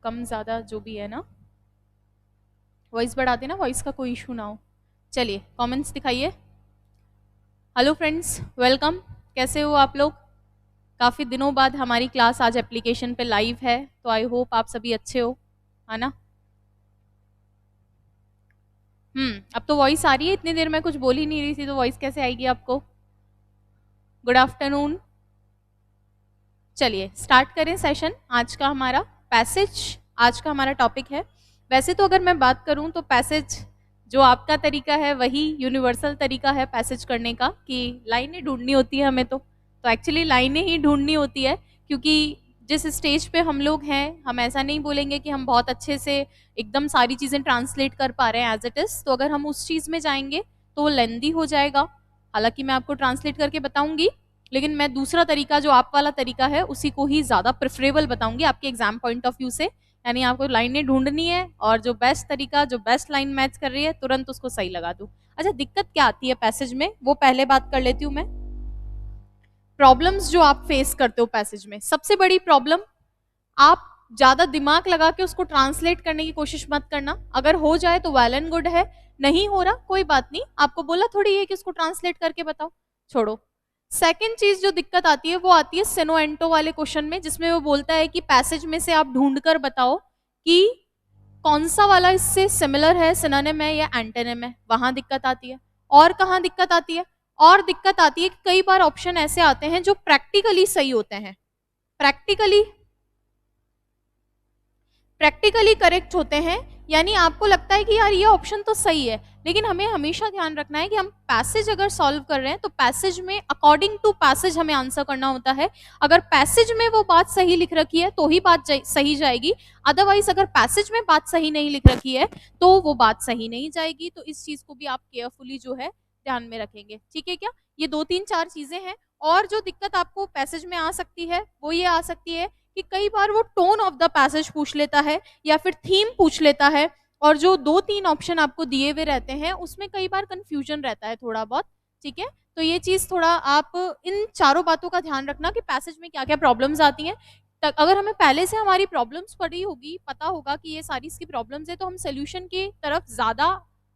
कम ज़्यादा जो भी है ना, वॉइस बढ़ा देना, वॉइस का कोई इशू ना हो। चलिए कमेंट्स दिखाइए। Hello friends, welcome. कैसे हो आप लोग? काफ़ी दिनों बाद हमारी क्लास आज एप्लीकेशन पे लाइव है, तो आई होप आप सभी अच्छे हो, है ना? अब तो वॉइस आ रही है। इतनी देर में कुछ बोल ही नहीं रही थी, तो वॉइस कैसे आएगी आपको? Good afternoon. चलिए स्टार्ट करें सेशन। आज का हमारा पैसेज, आज का हमारा टॉपिक है। वैसे तो अगर मैं बात करूं तो पैसेज जो आपका तरीका है वही यूनिवर्सल तरीका है पैसेज करने का, कि लाइनें ढूंढनी होती है हमें। तो एक्चुअली लाइनें ही ढूंढनी होती है, क्योंकि जिस स्टेज पे हम लोग हैं, हम ऐसा नहीं बोलेंगे कि हम बहुत अच्छे से एकदम सारी चीज़ें ट्रांसलेट कर पा रहे हैं एज इट इज़। तो अगर हम उस चीज़ में जाएंगे तो वो लेंदी हो जाएगा। हालांकि मैं आपको ट्रांसलेट करके बताऊंगी, लेकिन मैं दूसरा तरीका जो आप वाला तरीका है उसी को ही ज़्यादा प्रेफरेबल बताऊंगी आपके एग्जाम पॉइंट ऑफ व्यू से। यानी आपको लाइनें ढूंढनी है और जो बेस्ट तरीका, जो बेस्ट लाइन मैच कर रही है, तुरंत उसको सही लगा दूं। अच्छा, दिक्कत क्या आती है पैसेज में, वो पहले बात कर लेती हूँ मैं। प्रॉब्लम्स जो आप फेस करते हो पैसेज में, सबसे बड़ी प्रॉब्लम, आप ज्यादा दिमाग लगा के उसको ट्रांसलेट करने की कोशिश मत करना। अगर हो जाए तो वेल एंड गुड है, नहीं हो रहा कोई बात नहीं। आपको बोला थोड़ी है कि उसको ट्रांसलेट करके बताओ, छोड़ो। सेकंड चीज जो दिक्कत आती है वो आती है सिनो-एंटो वाले क्वेश्चन में, जिसमें वो बोलता है कि पैसेज में से आप ढूंढकर बताओ कि कौन सा वाला इससे सिमिलर है, सिनोनिम है या एंटोनिम है। वहां दिक्कत आती है। और कहाँ दिक्कत आती है? और दिक्कत आती है कि कई बार ऑप्शन ऐसे आते हैं जो प्रैक्टिकली सही होते हैं, प्रैक्टिकली प्रैक्टिकली करेक्ट होते हैं। यानी आपको लगता है कि यार ये ऑप्शन तो सही है, लेकिन हमें हमेशा ध्यान रखना है कि हम पैसेज अगर सॉल्व कर रहे हैं तो पैसेज में अकॉर्डिंग टू पैसेज हमें आंसर करना होता है। अगर पैसेज में वो बात सही लिख रखी है तो ही बात सही जाएगी, अदरवाइज अगर पैसेज में बात सही नहीं लिख रखी है तो वो बात सही नहीं जाएगी। तो इस चीज को भी आप केयरफुली जो है ध्यान में रखेंगे, ठीक है क्या? ये 2-3-4 चीजें हैं। और जो दिक्कत आपको पैसेज में आ सकती है वो ये आ सकती है कि कई बार वो टोन ऑफ द पैसेज पूछ लेता है या फिर थीम पूछ लेता है, और जो 2-3 ऑप्शन आपको दिए हुए रहते हैं उसमें कई बार कंफ्यूजन रहता है थोड़ा बहुत, ठीक है? तो ये चीज थोड़ा आप इन चारों बातों का ध्यान रखना कि पैसेज में क्या क्या प्रॉब्लम्स आती हैं। अगर हमें पहले से हमारी प्रॉब्लम्स पड़ी होगी, पता होगा कि ये सारी इसकी प्रॉब्लम्स है, तो हम सोल्यूशन की तरफ ज्यादा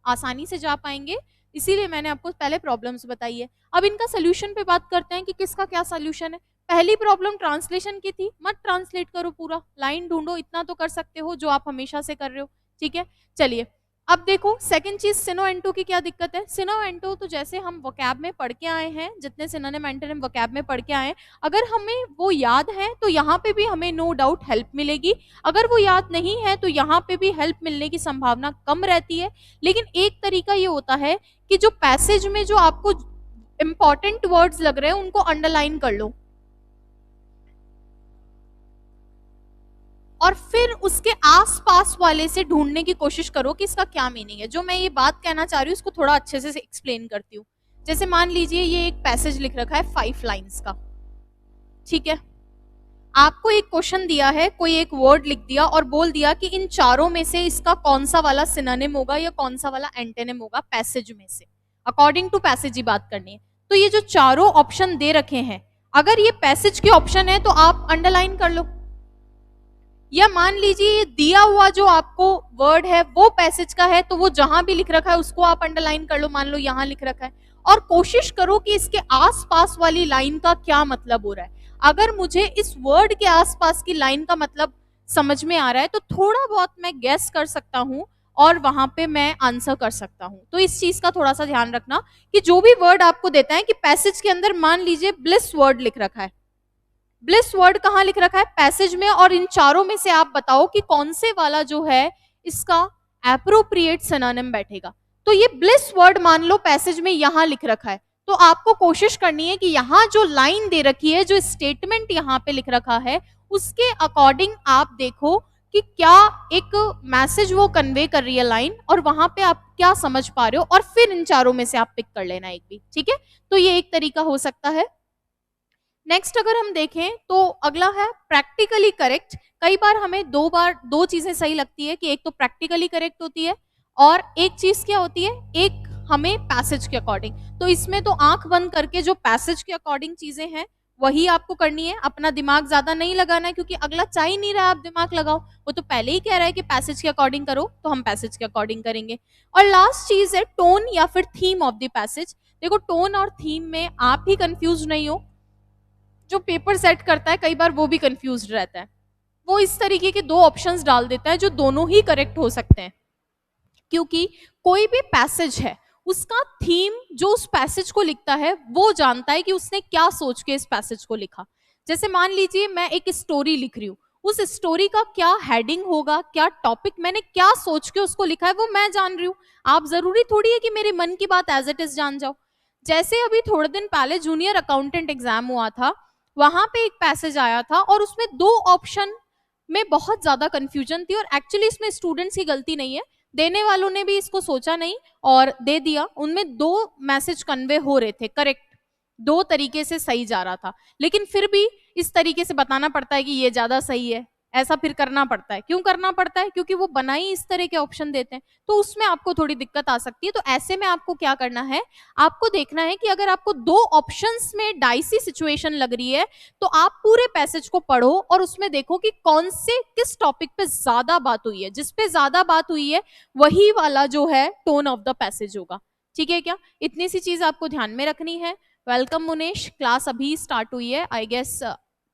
आसानी से जा पाएंगे। इसीलिए मैंने आपको पहले प्रॉब्लम्स बताई है। अब इनका सोल्यूशन पे बात करते हैं कि किसका क्या सोल्यूशन है। पहली प्रॉब्लम ट्रांसलेशन की थी, मत ट्रांसलेट करो, पूरा लाइन ढूंढो, इतना तो कर सकते हो जो आप हमेशा से कर रहे हो, ठीक है? चलिए अब देखो सेकंड चीज, सिनो एंटो की क्या दिक्कत है। सिनो एंटो तो जैसे हम वोकैब में पढ़ के आए हैं, जितने सिनोनिम एंटोनिम वोकैब में पढ़ के आए हैं, अगर हमें वो याद है तो यहाँ पे भी हमें नो डाउट हेल्प मिलेगी। अगर वो याद नहीं है तो यहाँ पे भी हेल्प मिलने की संभावना कम रहती है। लेकिन एक तरीका ये होता है कि जो पैसेज में जो आपको इंपॉर्टेंट वर्ड्स लग रहे हैं उनको अंडरलाइन कर लो, और फिर उसके आसपास वाले से ढूंढने की कोशिश करो कि इसका क्या मीनिंग है। जो मैं ये बात कहना चाह रही हूँ इसको थोड़ा अच्छे से एक्सप्लेन करती हूँ। जैसे मान लीजिए ये एक पैसेज लिख रखा है 5 लाइन्स का, ठीक है? आपको एक क्वेश्चन दिया है, कोई एक वर्ड लिख दिया और बोल दिया कि इन चारों में से इसका कौन सा वाला सिनोनिम होगा या कौन सा वाला एंटोनिम होगा पैसेज में से। अकॉर्डिंग टू पैसेज ही बात करनी है। तो ये जो चारों ऑप्शन दे रखे हैं, अगर ये पैसेज के ऑप्शन है तो आप अंडरलाइन कर लो, या मान लीजिए ये दिया हुआ जो आपको वर्ड है वो पैसेज का है तो वो जहां भी लिख रखा है उसको आप अंडरलाइन कर लो। मान लो यहां लिख रखा है, और कोशिश करो कि इसके आसपास वाली लाइन का क्या मतलब हो रहा है। अगर मुझे इस वर्ड के आसपास की लाइन का मतलब समझ में आ रहा है तो थोड़ा बहुत मैं गेस कर सकता हूं और वहां पे मैं आंसर कर सकता हूं। तो इस चीज का थोड़ा सा ध्यान रखना कि जो भी वर्ड आपको देता है, कि पैसेज के अंदर मान लीजिए ब्लिस वर्ड लिख रखा है, ब्लिस वर्ड कहाँ लिख रखा है? पैसेज में, और इन चारों में से आप बताओ कि कौन से वाला जो है इसका एप्रोप्रिएट सिनोनिम बैठेगा। तो ये ब्लिस वर्ड मान लो पैसेज में यहां लिख रखा है, तो आपको कोशिश करनी है कि यहां जो लाइन दे रखी है, जो स्टेटमेंट यहां पे लिख रखा है, उसके अकॉर्डिंग आप देखो कि क्या एक मैसेज वो कन्वे कर रही है लाइन, और वहां पे आप क्या समझ पा रहे हो, और फिर इन चारों में से आप पिक कर लेना एक भी, ठीक है? तो ये एक तरीका हो सकता है। नेक्स्ट अगर हम देखें तो अगला है प्रैक्टिकली करेक्ट। कई बार हमें दो चीजें सही लगती है, कि एक तो प्रैक्टिकली करेक्ट होती है और एक चीज क्या होती है, एक हमें पैसेज के अकॉर्डिंग। तो इसमें तो आंख बंद करके जो पैसेज के अकॉर्डिंग चीजें हैं वही आपको करनी है, अपना दिमाग ज्यादा नहीं लगाना है, क्योंकि अगला चाह ही नहीं रहा आप दिमाग लगाओ, वो तो पहले ही कह रहा है कि पैसेज के अकॉर्डिंग करो, तो हम पैसेज के अकॉर्डिंग करेंगे। और लास्ट चीज है टोन या फिर थीम ऑफ द पैसेज। देखो टोन और थीम में आप ही कंफ्यूज नहीं हो, जो पेपर सेट करता है कई बार वो भी कंफ्यूज रहता है, वो इस तरीके के दो ऑप्शंस डाल देता है जो दोनों ही करेक्ट हो सकते हैं, क्योंकि कोई भी पैसेज है उसका थीम जो उस पैसेज को लिखता है वो जानता है कि उसने क्या सोच के इस पैसेज को लिखा। जैसे मान लीजिए मैं एक स्टोरी लिख रही हूँ, उस स्टोरी का क्या हेडिंग होगा, क्या टॉपिक, मैंने क्या सोच के उसको लिखा है वो मैं जान रही हूँ। आप जरूरी थोड़ी है कि मेरे मन की बात एज इट इज जान जाओ। जैसे अभी थोड़े दिन पहले जूनियर अकाउंटेंट एग्जाम हुआ था, वहां पे एक पैसेज आया था और उसमें दो ऑप्शन में बहुत ज्यादा कंफ्यूजन थी, और एक्चुअली इसमें स्टूडेंट्स की गलती नहीं है, देने वालों ने भी इसको सोचा नहीं और दे दिया। उनमें दो मैसेज कन्वे हो रहे थे करेक्ट, दो तरीके से सही जा रहा था, लेकिन फिर भी इस तरीके से बताना पड़ता है कि ये ज्यादा सही है, ऐसा फिर करना पड़ता है। क्यों करना पड़ता है? क्योंकि वो बनाई इस तरह के ऑप्शन देते हैं, तो उसमें आपको थोड़ी दिक्कत आ सकती है। तो ऐसे में आपको क्या करना है, आपको देखना है कि अगर आपको दो ऑप्शंस में डाइसी सिचुएशन लग रही है, तो आप पूरे पैसेज को पढ़ो और उसमें देखो कि कौन से किस टॉपिक पे ज्यादा बात हुई है, जिस पे ज्यादा बात हुई है वही वाला जो है टोन ऑफ द पैसेज होगा। ठीक है क्या? इतनी सी चीज आपको ध्यान में रखनी है। वेलकम मुनेश, क्लास अभी स्टार्ट हुई है, आई गेस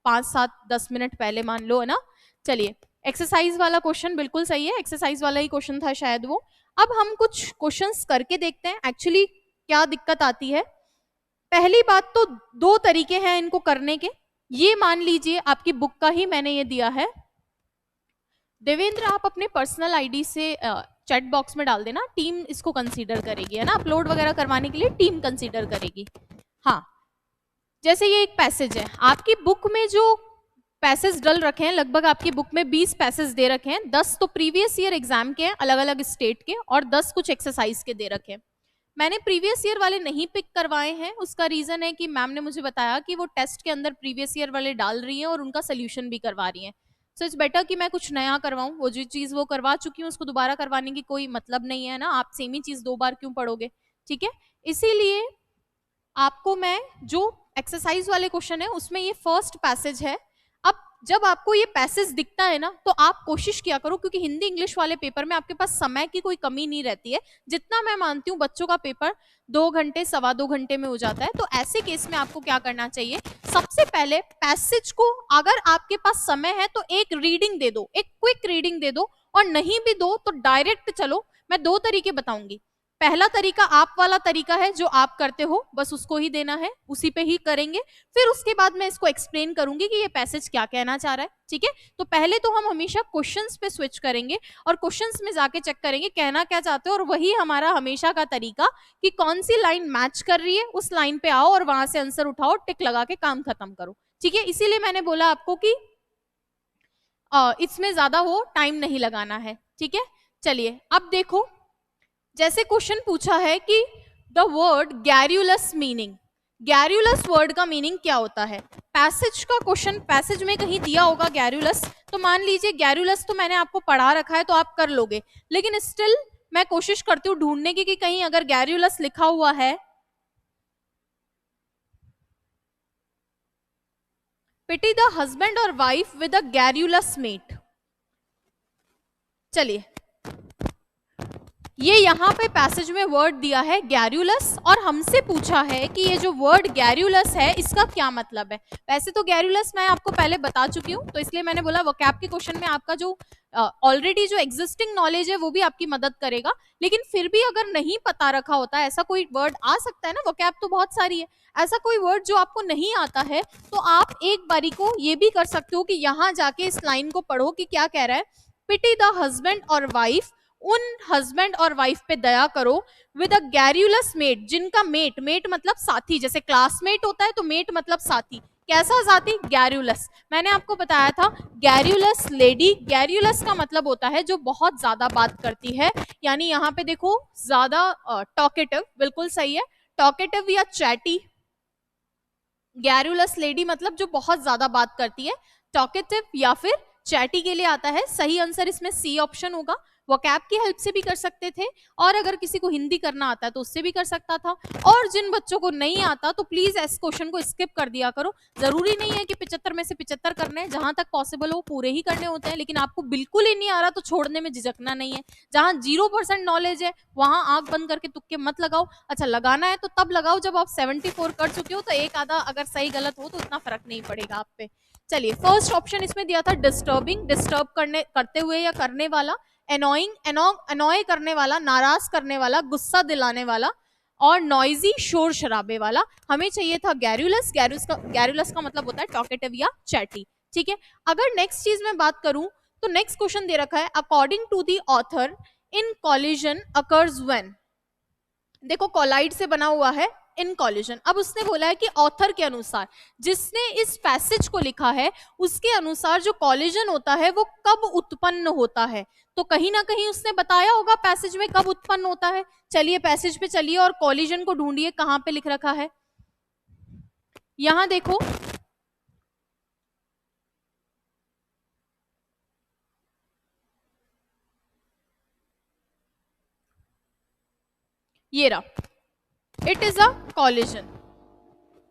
5-7-10 मिनट पहले मान लो, है ना। चलिए, एक्सरसाइज वाला क्वेश्चन बिल्कुल सही है, एक्सरसाइज वाला ही क्वेश्चन था शायद वो। अब हम कुछ क्वेश्चंस करके देखते हैं एक्चुअली क्या दिक्कत आती है। पहली बात तो दो तरीके हैं इनको करने के। ये मान लीजिए आपकी बुक का ही मैंने ये दिया है। देवेंद्र आप अपने पर्सनल आईडी से चैट बॉक्स में डाल देना, टीम इसको कंसीडर करेगी, है ना, अपलोड वगैरह करवाने के लिए टीम कंसीडर करेगी। हाँ, जैसे ये एक पैसेज है, आपकी बुक में जो पैसेज डल रखे हैं, लगभग आपकी बुक में 20 पैसेज दे रखे हैं, 10 तो प्रीवियस ईयर एग्जाम के हैं अलग अलग स्टेट के, और 10 कुछ एक्सरसाइज के दे रखे हैं। मैंने प्रीवियस ईयर वाले नहीं पिक करवाए हैं, उसका रीजन है कि मैम ने मुझे बताया कि वो टेस्ट के अंदर प्रीवियस ईयर वाले डाल रही हैं और उनका सोल्यूशन भी करवा रही हैं। सो इट्स बेटर कि मैं कुछ नया करवाऊं, वो जो चीज वो करवा चुकी हूँ उसको दोबारा करवाने की कोई मतलब नहीं है ना, आप सेम ही चीज दो बार क्यों पढ़ोगे। ठीक है, इसीलिए आपको मैं जो एक्सरसाइज वाले क्वेश्चन है उसमें ये फर्स्ट पैसेज है। अब जब आपको ये पैसेज दिखता है ना, तो आप कोशिश किया करो, क्योंकि हिंदी इंग्लिश वाले पेपर में आपके पास समय की कोई कमी नहीं रहती है, जितना मैं मानती हूँ बच्चों का पेपर 2 घंटे 2.25 घंटे में हो जाता है। तो ऐसे केस में आपको क्या करना चाहिए, सबसे पहले पैसेज को अगर आपके पास समय है तो एक रीडिंग दे दो, एक क्विक रीडिंग दे दो, और नहीं भी दो तो डायरेक्ट चलो। मैं दो तरीके बताऊंगी। पहला तरीका आप वाला तरीका है जो आप करते हो, बस उसको ही देना है, उसी पे ही करेंगे। फिर उसके बाद मैं इसको एक्सप्लेन करूंगी कि ये पैसेज क्या कहना चाह रहा है। ठीक है, तो पहले तो हम हमेशा क्वेश्चंस पे स्विच करेंगे और क्वेश्चंस में जाके चेक करेंगे कहना क्या चाहते हो, और वही हमारा हमेशा का तरीका कि कौन सी लाइन मैच कर रही है उस लाइन पे आओ और वहां से आंसर उठाओ, टिक लगा के काम खत्म करो। ठीक है, इसीलिए मैंने बोला आपको कि इसमें ज्यादा वो टाइम नहीं लगाना है। ठीक है, चलिए अब देखो, जैसे क्वेश्चन पूछा है कि द वर्ड गैर्यूलस मीनिंग, गैर्यूलस वर्ड का मीनिंग क्या होता है। पैसेज का क्वेश्चन, पैसेज में कहीं दिया होगा गैर्यूलस, तो मान लीजिए गैर्यूलस तो मैंने आपको पढ़ा रखा है तो आप कर लोगे, लेकिन स्टिल मैं कोशिश करती हूँ ढूंढने की कि कहीं अगर गैर्यूलस लिखा हुआ है, पिटी द हस्बैंड और वाइफ विद अ गैर्यूलस मेट। चलिए, ये यहाँ पे पैसेज में वर्ड दिया है गैर्यूलस, और हमसे पूछा है कि ये जो वर्ड गैर्यूलस है इसका क्या मतलब है। वैसे तो गैर्यूलस मैं आपको पहले बता चुकी हूँ, तो इसलिए मैंने बोला वोकैब के क्वेश्चन में आपका जो ऑलरेडी जो एग्जिस्टिंग नॉलेज है वो भी आपकी मदद करेगा। लेकिन फिर भी अगर नहीं पता रखा होता, ऐसा कोई वर्ड आ सकता है ना, वोकैब तो बहुत सारी है, ऐसा कोई वर्ड जो आपको नहीं आता है, तो आप एक बारी को ये भी कर सकते हो कि यहाँ जाके इस लाइन को पढ़ो कि क्या कह रहा है। पिटी द हस्बैंड और वाइफ, उन हस्बैंड और वाइफ पे दया करो, विद अ गैर्यूलस मेट, जिनका मेट, मेट मतलब साथी, जैसे क्लासमेट होता है तो मेट मतलब साथी, कैसा साथी, गैर्यूलस। मैंने आपको बताया था गैर्यूलस लेडी, गैर्यूलस का मतलब होता है जो बहुत ज्यादा बात करती है, यानी यहाँ पे देखो ज्यादा टॉकेटिव, बिल्कुल सही है, टॉकेटिव या चैटी। गैर्यूलस लेडी मतलब जो बहुत ज्यादा बात करती है, टॉकेटिव या फिर चैटी के लिए आता है। सही आंसर इसमें सी ऑप्शन होगा, वोकैब की हेल्प से भी कर सकते थे, और अगर किसी को हिंदी करना आता है तो उससे भी कर सकता था। और जिन बच्चों को नहीं आता तो प्लीज इस क्वेश्चन को स्किप कर दिया करो। जरूरी नहीं है कि 75 में से 75 करने हैं, जहां तक पॉसिबल हो पूरे ही करने होते हैं। लेकिन आपको बिल्कुल ही नहीं आ रहा तो छोड़ने में झिझकना नहीं है। जहां 0% नॉलेज है वहां आंख बंद करके तुक्के मत लगाओ। अच्छा, लगाना है तो तब लगाओ जब आप 74 कर चुके हो, तो एक आधा अगर सही गलत हो तो इतना फर्क नहीं पड़ेगा आप पे। चलिए, फर्स्ट ऑप्शन इसमें दिया था डिस्टर्बिंग, डिस्टर्ब करते हुए या करने वाला। एनोइंग, एनॉय करने वाला, नाराज करने वाला, गुस्सा दिलाने वाला। और नॉइजी, शोर शराबे वाला। हमें चाहिए था गैरुलस। गैरुलस का मतलब होता है टॉकेटिव या चैटी। ठीक है, अगर नेक्स्ट चीज में बात करूं तो नेक्स्ट क्वेश्चन दे रखा है, according to the author in collision occurs when. देखो, कॉलाइड से बना हुआ है, इन कॉलिजन। अब उसने बोला है कि ऑथर के अनुसार, जिसने इस पैसेज को लिखा है, उसके अनुसार जो कॉलिजन होता है वो कब उत्पन्न होता है। तो कहीं ना कहीं उसने बताया होगा पैसेज में कब उत्पन्न होता है। चलिए पैसेज पे चलिए और कॉलिजन को ढूंढिए, कहां पे लिख रखा है। यहां देखो, ये रहा, इट इज अ कॉलिजन।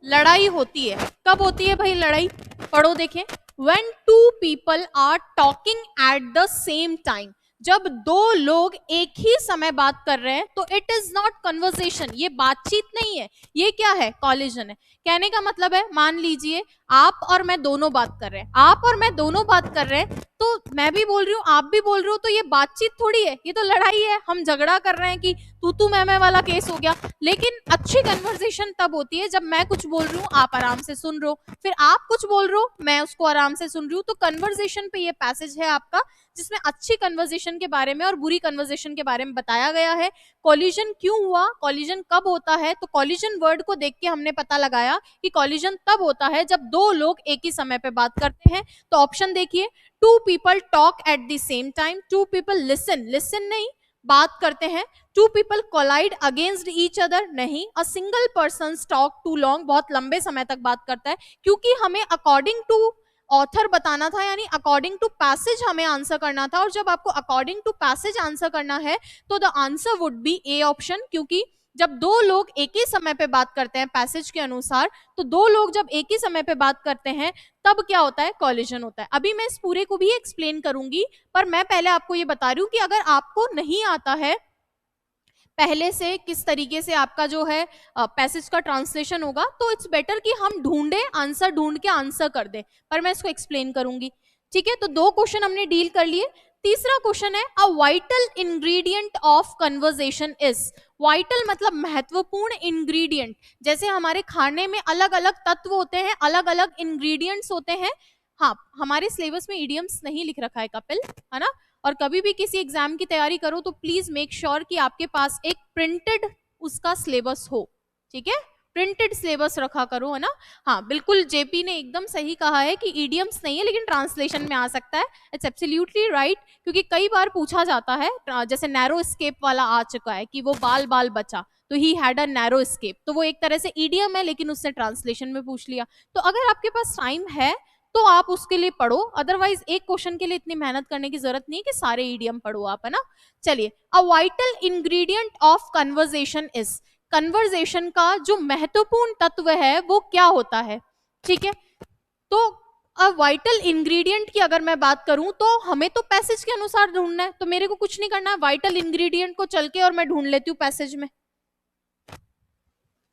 लड़ाई होती है, कब होती है भाई लड़ाई, पढ़ो देखें। When two people are talking at the same time, जब दो लोग एक ही समय बात कर रहे हैं तो इट इज नॉट कन्वर्सेशन, ये बातचीत नहीं है, ये क्या है, कॉलिजन है। कहने का मतलब है, मान लीजिए आप और मैं दोनों बात कर रहे हैं, आप और मैं दोनों बात कर रहे हैं, तो मैं भी बोल रही हूँ, आप भी बोल रहे हो, तो ये बातचीत थोड़ी है, ये तो लड़ाई है। हम झगड़ा कर रहे हैं कि तू मैं वाला केस हो गया। लेकिन अच्छी कन्वर्सेशन तब होती है जब मैं कुछ बोल रही हूँ, आप आराम से सुन रहे हो, फिर आप कुछ बोल रहे हो, मैं उसको आराम से सुन रही हूँ। तो कन्वर्सेशन पे ये पैसेज है आपका, जिसमें अच्छी कन्वर्सेशन के बारे में और बुरी कन्वर्सेशन के बारे में बताया गया है। कॉलिजन क्यों हुआ, कॉलिजन कब होता है, तो कॉलिजन वर्ड को देख के हमने पता लगाया कि कॉलिजन तब होता है जब दो लोग एक ही समय पे बात करते हैं। तो ऑप्शन देखिए, two people talk at the same time, two people listen, listen नहीं, बात करते हैं। Two people collide against each other, नहीं। A single person talk too long, बहुत लंबे समय तक बात करता है। क्योंकि हमें अकॉर्डिंग टू ऑथर बताना था, यानी अकॉर्डिंग टू पैसेज हमें आंसर करना था। और जब आपको अकॉर्डिंग टू पैसेज आंसर करना है तो the answer would be A option. क्योंकि जब दो लोग एक ही समय पे बात करते हैं पैसेज के अनुसार, तो दो लोग जब एक ही समय पे बात करते हैं तब क्या होता है, कॉलिजन होता है। अभी मैं इस पूरे को भी एक्सप्लेन करूंगी, पर मैं पहले आपको ये बता रही हूँ कि अगर आपको नहीं आता है पहले से किस तरीके से आपका जो है पैसेज का ट्रांसलेशन होगा, तो इट्स बेटर कि हम ढूंढे, आंसर ढूंढ के आंसर कर दे, पर मैं इसको एक्सप्लेन करूंगी। ठीक है, तो दो क्वेश्चन हमने डील कर लिए। तीसरा क्वेश्चन है, a vital ingredient of conversation is. Vital मतलब महत्वपूर्ण इंग्रेडिएंट, जैसे हमारे खाने में अलग अलग तत्व होते हैं, अलग अलग इंग्रेडिएंट्स होते हैं। हाँ, हमारे सिलेबस में इडियम्स नहीं लिख रखा है कपिल, है ना। और कभी भी किसी एग्जाम की तैयारी करो तो प्लीज मेक श्योर कि आपके पास एक प्रिंटेड उसका सिलेबस हो। ठीक है, प्रिंटेड सिलेबस रखा करो, है ना। हाँ बिल्कुल, जेपी ने एकदम सही कहा है कि इडियम्स नहीं है लेकिन ट्रांसलेशन में आ सकता है। इट्स एब्सोल्युटली राइट, क्योंकि कई बार पूछा जाता है, जैसे नैरो एस्केप वाला आ चुका है कि वो बाल बाल बचा, तो he had a narrow escape, तो वो एक तरह से ईडियम है लेकिन उसने ट्रांसलेशन में पूछ लिया। तो अगर आपके पास टाइम है तो आप उसके लिए पढ़ो, अदरवाइज एक क्वेश्चन के लिए इतनी मेहनत करने की जरूरत नहीं कि सारे ईडियम पढ़ो आप, है ना। चलिए, a vital ingredient of conversation is, conversation का जो महत्वपूर्ण तत्व है वो क्या होता है। ठीक है, तो अ वाइटल इंग्रेडिएंट की अगर मैं बात करूं तो हमें तो पैसेज के अनुसार ढूंढना है, तो मेरे को कुछ नहीं करना है, वाइटल इंग्रेडिएंट को चल के और मैं ढूंढ लेती हूँ पैसेज में।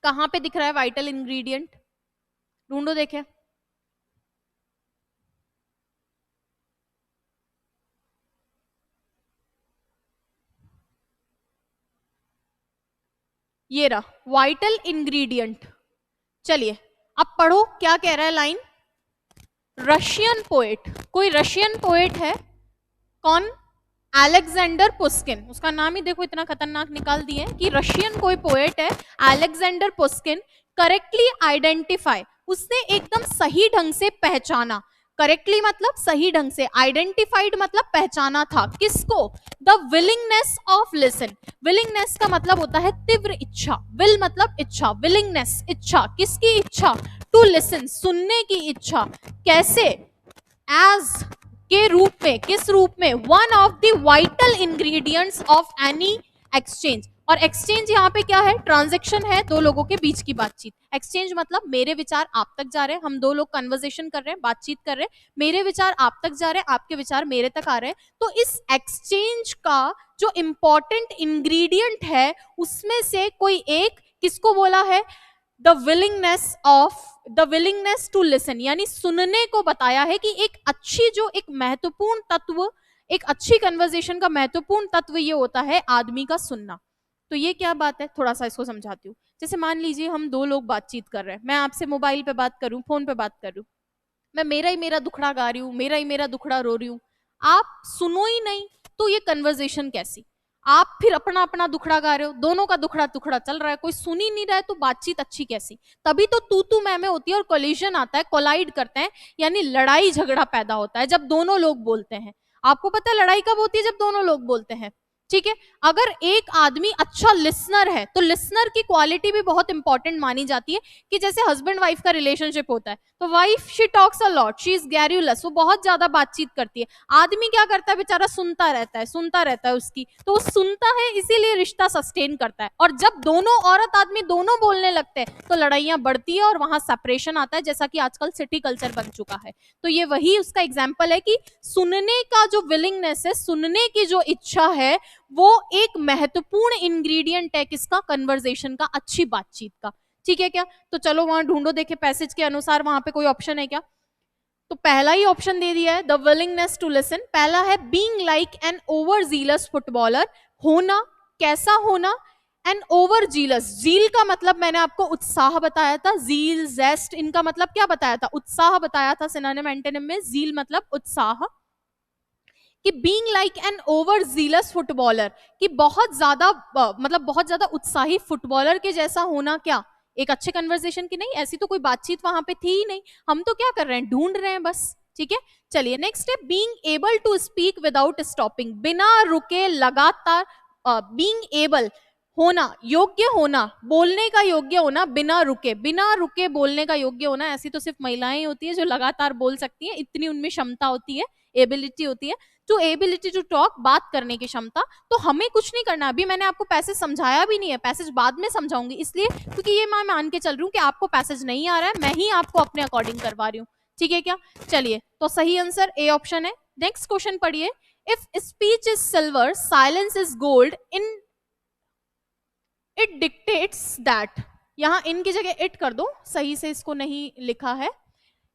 कहां पे दिख रहा है वाइटल इंग्रेडिएंट, ढूंढो देखें। ये रहा वाइटल इंग्रेडिएंट। चलिए अब पढ़ो क्या कह रहा है लाइन। रशियन पोएट, कोई रशियन पोएट है, कौन, अलेक्जेंडर पुस्किन, उसका नाम ही देखो इतना खतरनाक निकाल दिए कि रशियन कोई पोएट है अलेक्जेंडर पुस्किन, करेक्टली आइडेंटिफाई, उसने एकदम सही ढंग से पहचाना। करेक्टली मतलब सही ढंग से, आइडेंटिफाइड मतलब पहचाना था, किसको, the willingness of listen. Willingness का मतलब होता है तीव्र इच्छा, विल मतलब इच्छा, विलिंगनेस इच्छा, किसकी इच्छा, टू लिसन सुनने की इच्छा। कैसे, एज के रूप में, किस रूप में, one of the vital ingredients of any exchange. और एक्सचेंज यहाँ पे क्या है, ट्रांजेक्शन है, दो लोगों के बीच की बातचीत। एक्सचेंज मतलब मेरे विचार आप तक जा रहे हैं, हम दो लोग कन्वर्सेशन कर रहे हैं, बातचीत कर रहे हैं, मेरे विचार आप तक जा रहे हैं, आपके विचार मेरे तक आ रहे हैं। तो इस एक्सचेंज का जो इंपॉर्टेंट इंग्रेडिएंट है उसमें से कोई एक किसको बोला है, द विलिंगनेस टू लिसन, यानी सुनने को बताया है कि एक अच्छी, जो एक महत्वपूर्ण तत्व, एक अच्छी कन्वर्सेशन का महत्वपूर्ण तत्व ये होता है आदमी का सुनना। तो ये क्या बात है, थोड़ा सा इसको समझाती हूँ। जैसे मान लीजिए हम दो लोग बातचीत कर रहे हैं, मैं आपसे मोबाइल पे बात कर रही हूँ, फोन पे बात कर रही हूँ, मैं मेरा ही मेरा दुखड़ा गा रही हूँ, मेरा ही मेरा दुखड़ा रो रही हूँ, आप सुनो ही नहीं, तो ये कन्वर्सेशन कैसी। आप फिर अपना अपना दुखड़ा गा रहे हो, दोनों का दुखड़ा दुखड़ा चल रहा है, कोई सुन ही नहीं रहा है, तो बातचीत अच्छी कैसी। तभी तो तू मैं होती है और कोलिजन आता है, कोलाइड करते हैं, यानी लड़ाई झगड़ा पैदा होता है जब दोनों लोग बोलते हैं। आपको पता है लड़ाई कब होती है, जब दोनों लोग बोलते हैं। ठीक है, अगर एक आदमी अच्छा लिसनर है तो लिसनर की क्वालिटी भी बहुत इंपॉर्टेंट मानी जाती है। कि जैसे हस्बैंड वाइफ का रिलेशनशिप होता है, तो wife she talks a lot, she is garrulous, वो बहुत ज्यादा बातचीत करती है, आदमी क्या करता है, बेचारा सुनता रहता है उसकी, तो वो सुनता है, इसीलिए रिश्ता सस्टेन करता है। और जब दोनों औरत आदमी दोनों बोलने लगते हैं तो लड़ाइयां बढ़ती है और वहां सेपरेशन आता है, जैसा कि आजकल सिटी कल्चर बन चुका है। तो ये वही उसका एग्जाम्पल है कि सुनने का जो विलिंगनेस है, सुनने की जो इच्छा है, वो एक महत्वपूर्ण इंग्रेडिएंट है किसका, कन्वर्सेशन का, अच्छी बातचीत का। ठीक है क्या, तो चलो वहां ढूंढो, देखे पैसेज के अनुसार वहां पे कोई ऑप्शन है क्या। तो पहला ही ऑप्शन दे दिया है, द विलिंगनेस टू लिसन। पहला है being like an over jealous footballer, होना, कैसा होना, एन ओवर जीलस। जील का मतलब मैंने आपको उत्साह बताया था, जील जेस्ट, इनका मतलब क्या बताया था, उत्साह बताया था सिनोनिम एंटोनिम में। जील मतलब उत्साह, कि being like an over jealous footballer, कि बहुत ज्यादा मतलब बहुत ज्यादा उत्साही फुटबॉलर के जैसा होना, क्या एक अच्छे कन्वर्सेशन की नहीं, ऐसी तो कोई बातचीत वहां पे थी ही नहीं, हम तो क्या कर रहे हैं, ढूंढ रहे हैं बस। ठीक है, चलिए नेक्स्ट है being able to speak without stopping, बिना रुके लगातार, बीइंग एबल होना, योग्य होना, बोलने का योग्य होना, बिना रुके बोलने का योग्य होना। ऐसी तो सिर्फ महिलाएं ही होती है जो लगातार बोल सकती हैं, इतनी उनमें क्षमता होती है, एबिलिटी होती है, टू एबिलिटी टू टॉक, बात करने की क्षमता। तो हमें कुछ नहीं करना, अभी मैंने आपको पैसेज समझाया भी नहीं है, पैसेज बाद में समझाऊंगी, इसलिए क्योंकि ये मैं मान के चल रही हूँ कि आपको पैसेज नहीं आ रहा है, मैं ही आपको अपने अकॉर्डिंग करवा रही हूँ। ठीक है क्या, चलिए, तो सही आंसर ए ऑप्शन है। नेक्स्ट क्वेश्चन पढ़िए, if speech is silver silence is gold, in it dictates that, यहां इन की जगह इट कर दो, सही से इसको नहीं लिखा है।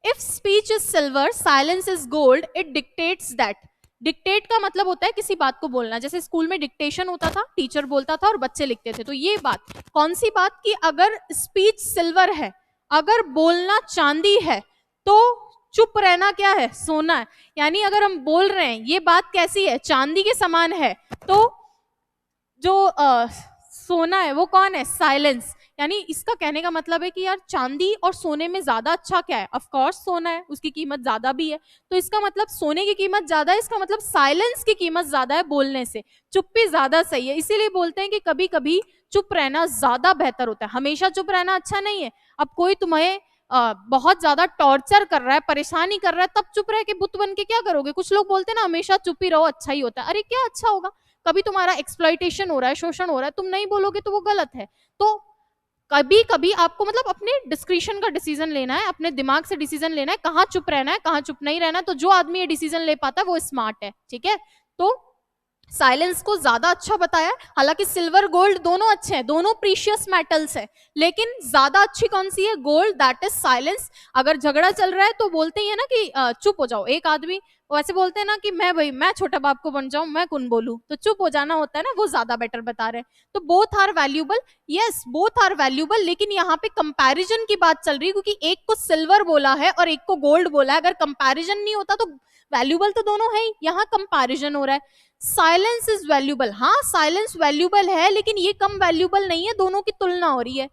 If speech is silver silence is gold, it dictates that. Dictate का मतलब होता है किसी बात को बोलना, जैसे स्कूल में डिक्टेशन होता था, टीचर बोलता था और बच्चे लिखते थे। तो ये बात कौन सी बात, की अगर स्पीच सिल्वर है, अगर बोलना चांदी है, तो चुप रहना क्या है, सोना है। यानी अगर हम बोल रहे हैं ये बात कैसी है, चांदी के समान है, तो जो सोना है वो कौन है, साइलेंस। यानी इसका कहने का मतलब है कि यार चांदी और सोने में ज्यादा अच्छा क्या है, ऑफ कोर्स सोना है, उसकी कीमत ज्यादा भी है। तो इसका मतलब सोने की कीमत ज्यादा है, इसका मतलब साइलेंस की कीमत ज्यादा है बोलने से, चुप्पी ज्यादा सही है। इसीलिए बोलते हैं कि कभी कभी चुप रहना ज्यादा बेहतर होता है, हमेशा चुप रहना अच्छा नहीं है। अब कोई तुम्हें बहुत ज्यादा टॉर्चर कर रहा है, परेशानी कर रहा है, तब चुप रह के बुत बन के क्या करोगे। कुछ लोग बोलते हैं ना हमेशा चुप ही रहो, अच्छा ही होता है। अरे क्या अच्छा होगा, कभी तुम्हारा एक्सप्लॉइटेशन हो रहा है, शोषण हो रहा है, तुम नहीं बोलोगे तो वो गलत है। तो कभी कभी आपको मतलब अपने डिस्क्रिशन का डिसीजन लेना है, अपने दिमाग से डिसीजन लेना है, कहाँ चुप रहना है, कहाँ चुप नहीं रहना है। तो जो आदमी ये डिसीजन ले पाता है वो स्मार्ट है। ठीक है, तो साइलेंस को ज्यादा अच्छा बताया है। हालांकि सिल्वर गोल्ड दोनों अच्छे हैं, दोनों प्रीशियस मेटल्स है, लेकिन ज्यादा अच्छी कौन सी है, गोल्ड, दैट इज साइलेंस। अगर झगड़ा चल रहा है तो बोलते ही है ना कि चुप हो जाओ, एक आदमी वैसे बोलते हैं ना कि मैं छोटा बाप को बन जाऊं, मैं कौन बोलूं, तो चुप हो जाना होता है ना, वो ज्यादा बेटर बता रहे हैं। तो both are valuable, yes both are valuable, लेकिन यहाँ पे कंपैरिजन की बात चल रही है, क्योंकि एक को सिल्वर बोला है और एक को गोल्ड बोला है। अगर कंपैरिजन नहीं होता तो वैल्यूबल तो दोनों है ही, यहाँ कंपैरिजन हो रहा है। साइलेंस इज वैल्यूबल, हाँ साइलेंस वैल्यूबल है, लेकिन ये कम वैल्यूबल नहीं है, दोनों की तुलना हो रही है।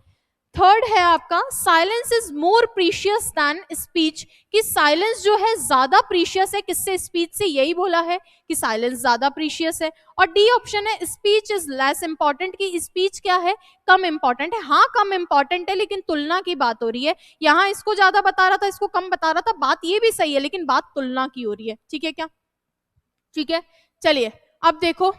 थर्ड है आपका silence is more precious than speech, कि साइलेंस जो है ज्यादा प्रीशियस है किससे, स्पीच से, यही बोला है कि साइलेंस ज्यादा प्रीशियस है। और डी ऑप्शन है स्पीच इज लेस इंपॉर्टेंट, कि स्पीच क्या है, कम इंपॉर्टेंट है। हाँ कम इंपॉर्टेंट है लेकिन तुलना की बात हो रही है, यहाँ इसको ज्यादा बता रहा था इसको कम बता रहा था, बात ये भी सही है लेकिन बात तुलना की हो रही है। ठीक है क्या, ठीक है। चलिए अब देखो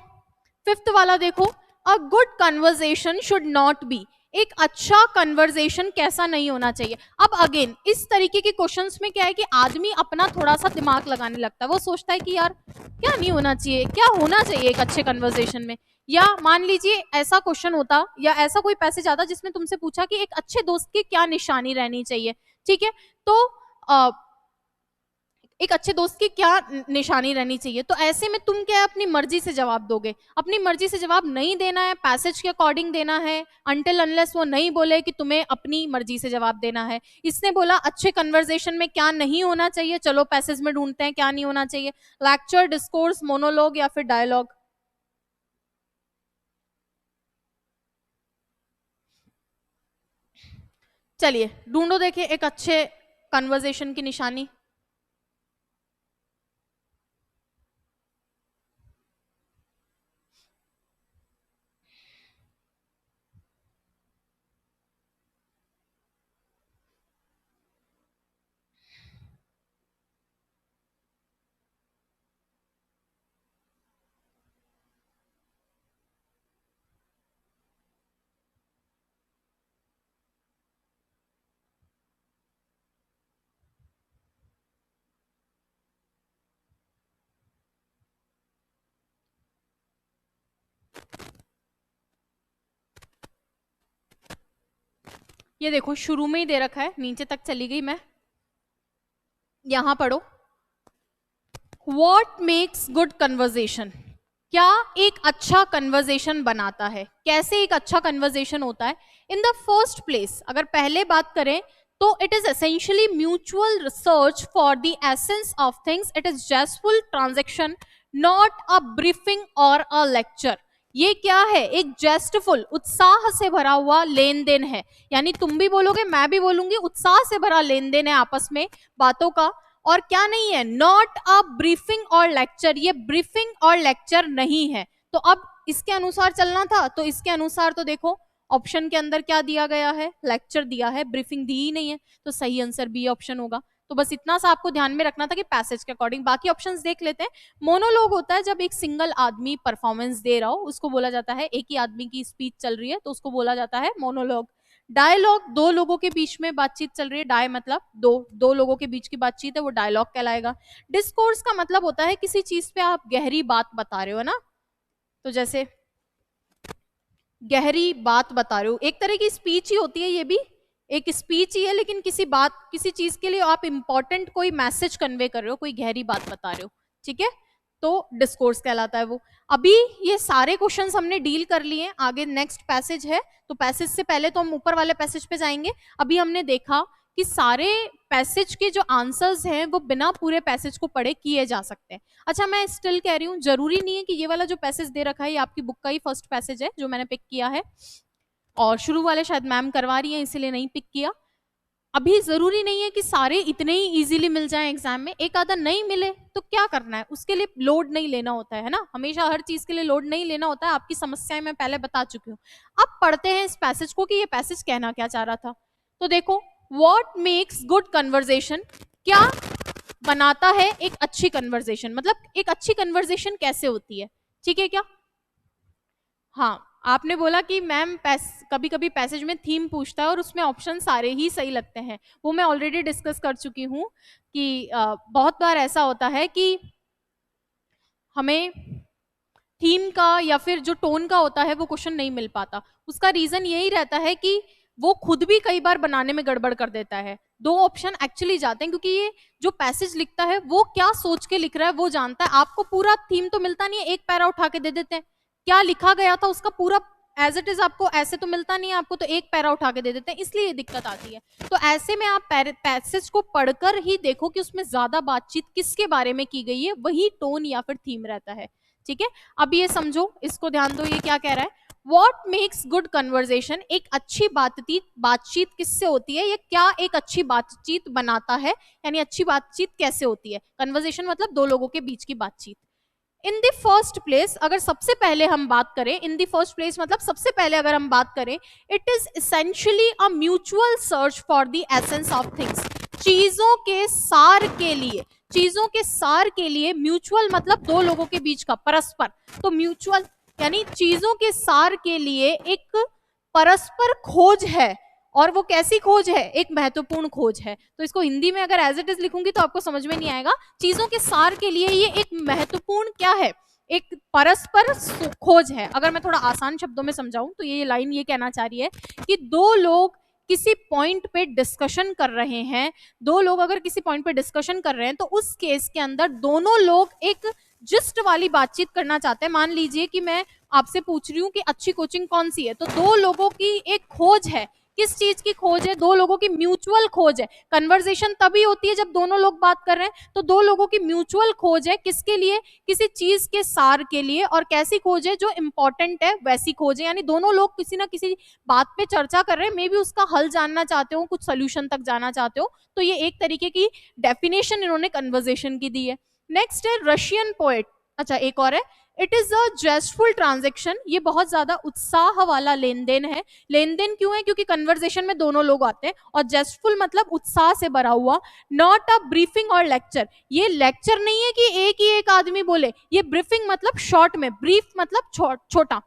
फिफ्थ वाला देखो, a good conversation should not be, एक अच्छा कन्वर्सेशन कैसा नहीं होना चाहिए। अब अगेन इस तरीके के क्वेश्चंस में क्या है कि आदमी अपना थोड़ा सा दिमाग लगाने लगता है, वो सोचता है कि यार क्या नहीं होना चाहिए, क्या होना चाहिए एक अच्छे कन्वर्सेशन में। या मान लीजिए ऐसा क्वेश्चन होता या ऐसा कोई पैसेज आता जिसमें तुमसे पूछा कि एक अच्छे दोस्त की क्या निशानी रहनी चाहिए, ठीक है, तो एक अच्छे दोस्त की क्या निशानी रहनी चाहिए, तो ऐसे में तुम क्या अपनी मर्जी से जवाब दोगे, अपनी मर्जी से जवाब नहीं देना है, पैसेज के अकॉर्डिंग देना है, अनटिल अनलेस वो नहीं बोले कि तुम्हें अपनी मर्जी से जवाब देना है। इसने बोला अच्छे कन्वर्सेशन में क्या नहीं होना चाहिए, चलो पैसेज में ढूंढते हैं क्या नहीं होना चाहिए, लेक्चर, डिस्कोर्स, मोनोलॉग या फिर डायलॉग। चलिए ढूंढो, देखिए एक अच्छे कन्वर्सेशन की निशानी। ये देखो शुरू में ही दे रखा है, नीचे तक चली गई मैं, यहां पढ़ो, वॉट मेक्स गुड कन्वर्जेशन, क्या एक अच्छा कन्वर्जेशन बनाता है, कैसे एक अच्छा कन्वर्जेशन होता है। इन द फर्स्ट प्लेस अगर पहले बात करें तो it is essentially mutual research for the essence of things, it is zestful transaction not a briefing or a lecture. ये क्या है, एक जेस्टफुल उत्साह से भरा हुआ लेन देन है, यानी तुम भी बोलोगे मैं भी बोलूंगी, उत्साह से भरा लेन देन है आपस में बातों का। और क्या नहीं है, नॉट अ ब्रीफिंग और लेक्चर, ये ब्रीफिंग और लेक्चर नहीं है। तो अब इसके अनुसार चलना था, तो इसके अनुसार तो देखो ऑप्शन के अंदर क्या दिया गया है, लेक्चर दिया है, ब्रीफिंग दी ही नहीं है, तो सही आंसर बी ऑप्शन होगा। तो बस इतना सा आपको ध्यान में रखना था कि पैसेज के अकॉर्डिंग। बाकी ऑप्शंस देख लेते हैं। मोनोलॉग होता है जब एक सिंगल आदमी परफॉर्मेंस दे रहा हो, उसको बोला जाता है, एक ही आदमी की स्पीच चल रही है तो उसको बोला जाता है मोनोलॉग। डायलॉग दो लोगों के बीच में बातचीत चल रही है, डाय मतलब दो, दो लोगों के बीच की बातचीत है, वो डायलॉग कहलाएगा। डिस्कोर्स का मतलब होता है किसी चीज पे आप गहरी बात बता रहे हो ना, तो जैसे गहरी बात बता रहे हो, एक तरह की स्पीच ही होती है, ये भी एक स्पीच ही है, लेकिन किसी बात किसी चीज के लिए आप इंपॉर्टेंट कोई मैसेज कन्वे कर रहे हो, कोई गहरी बात बता रहे हो, ठीक है, तो डिस्कोर्स कहलाता है वो। अभी ये सारे क्वेश्चंस हमने डील कर लिए हैं, आगे नेक्स्ट पैसेज है, तो पैसेज से पहले तो हम ऊपर वाले पैसेज पे जाएंगे। अभी हमने देखा कि सारे पैसेज के जो आंसर्स हैं वो बिना पूरे पैसेज को पढ़े किए जा सकते हैं। अच्छा मैं स्टिल कह रही हूँ, जरूरी नहीं है कि ये वाला जो पैसेज दे रखा है ये आपकी बुक का ही फर्स्ट पैसेज है जो मैंने पिक किया है, और शुरू वाले शायद मैम करवा रही है इसीलिए नहीं पिक किया। अभी जरूरी नहीं है कि सारे इतने ही इजीली मिल जाएं एग्जाम में, एक आधा नहीं मिले तो क्या करना है, उसके लिए लोड नहीं लेना होता है ना, हमेशा हर चीज के लिए लोड नहीं लेना होता है, आपकी समस्याएं मैं पहले बता चुकी हूँ। अब पढ़ते हैं इस पैसेज को कि ये पैसेज कहना क्या चाह रहा था। तो देखो, व्हाट मेक्स गुड कन्वर्जेशन, क्या बनाता है एक अच्छी कन्वर्जेशन, मतलब एक अच्छी कन्वर्जेशन कैसे होती है, ठीक है क्या। हाँ आपने बोला कि मैम कभी कभी पैसेज में थीम पूछता है और उसमें ऑप्शन सारे ही सही लगते हैं, वो मैं ऑलरेडी डिस्कस कर चुकी हूँ कि बहुत बार ऐसा होता है कि हमें थीम का या फिर जो टोन का होता है वो क्वेश्चन नहीं मिल पाता। उसका रीजन यही रहता है कि वो खुद भी कई बार बनाने में गड़बड़ कर देता है, दो ऑप्शन एक्चुअली जाते हैं, क्योंकि ये जो पैसेज लिखता है वो क्या सोच के लिख रहा है वो जानता है, आपको पूरा थीम तो मिलता नहीं है, एक पैरा उठा के दे देते हैं, क्या लिखा गया था उसका पूरा एज इट इज आपको ऐसे तो मिलता नहीं है, आपको तो एक पैरा उठा के दे देते हैं, इसलिए ये दिक्कत आती है। तो ऐसे में आप पैसेज को पढ़कर ही देखो कि उसमें ज्यादा बातचीत किसके बारे में की गई है, वही टोन या फिर थीम रहता है। ठीक है, अब ये समझो, इसको ध्यान दो, ये क्या कह रहा है, What makes good conversation? एक अच्छी बातचीत किससे होती है, या क्या एक अच्छी बातचीत बनाता है, यानी अच्छी बातचीत कैसे होती है। कन्वर्सेशन मतलब दो लोगों के बीच की बातचीत। इन द फर्स्ट प्लेस, अगर सबसे पहले हम बात करें, इन द फर्स्ट प्लेस मतलब सबसे पहले अगर हम बात करें, it is essentially a mutual search for the essence of things. चीजों के सार के लिए, चीजों के सार के लिए, म्यूचुअल मतलब दो लोगों के बीच का, परस्पर, तो म्यूचुअल यानी चीजों के सार के लिए एक परस्पर खोज है। और वो कैसी खोज है, एक महत्वपूर्ण खोज है। तो इसको हिंदी में अगर एज इट इज लिखूंगी तो आपको समझ में नहीं आएगा। चीजों के सार के लिए ये एक महत्वपूर्ण क्या है, एक परस्पर खोज है। अगर मैं थोड़ा आसान शब्दों में समझाऊं तो ये लाइन ये कहना चाह रही है कि दो लोग किसी पॉइंट पे डिस्कशन कर रहे हैं, दो लोग अगर किसी पॉइंट पे डिस्कशन कर रहे हैं, तो उस केस के अंदर दोनों लोग एक जिस्ट वाली बातचीत करना चाहते हैं। मान लीजिए कि मैं आपसे पूछ रही हूँ कि अच्छी कोचिंग कौन सी है, तो दो लोगों की एक खोज है। किस चीज की खोज है, दो लोगों की म्यूचुअल खोज है। कन्वर्सेशन तभी होती है जब दोनों लोग बात कर रहे हैं, तो दो लोगों की म्यूचुअल खोज है, किसके लिए, किसी चीज के सार के लिए। और कैसी खोज है, जो इंपॉर्टेंट है वैसी खोज है, यानी दोनों लोग किसी ना किसी बात पे चर्चा कर रहे हैं, मे बी उसका हल जानना चाहते हो, कुछ सोल्यूशन तक जाना चाहते हो। तो ये एक तरीके की डेफिनेशन इन्होंने कन्वर्सेशन की दी है। नेक्स्ट है रशियन पोएट, अच्छा एक और है, इट इज अ जेस्टफुल ट्रांजेक्शन। ये बहुत ज्यादा उत्साह वाला लेन देन है। लेन देन क्यों है, क्योंकि कन्वर्सेशन में दोनों लोग आते हैं। और जेस्टफुल मतलब उत्साह से भरा हुआ। नॉट अ ब्रीफिंग और लेक्चर, ये लेक्चर नहीं है कि एक ही एक आदमी बोले, ये ब्रीफिंग मतलब शॉर्ट में, ब्रीफ मतलब छोटा,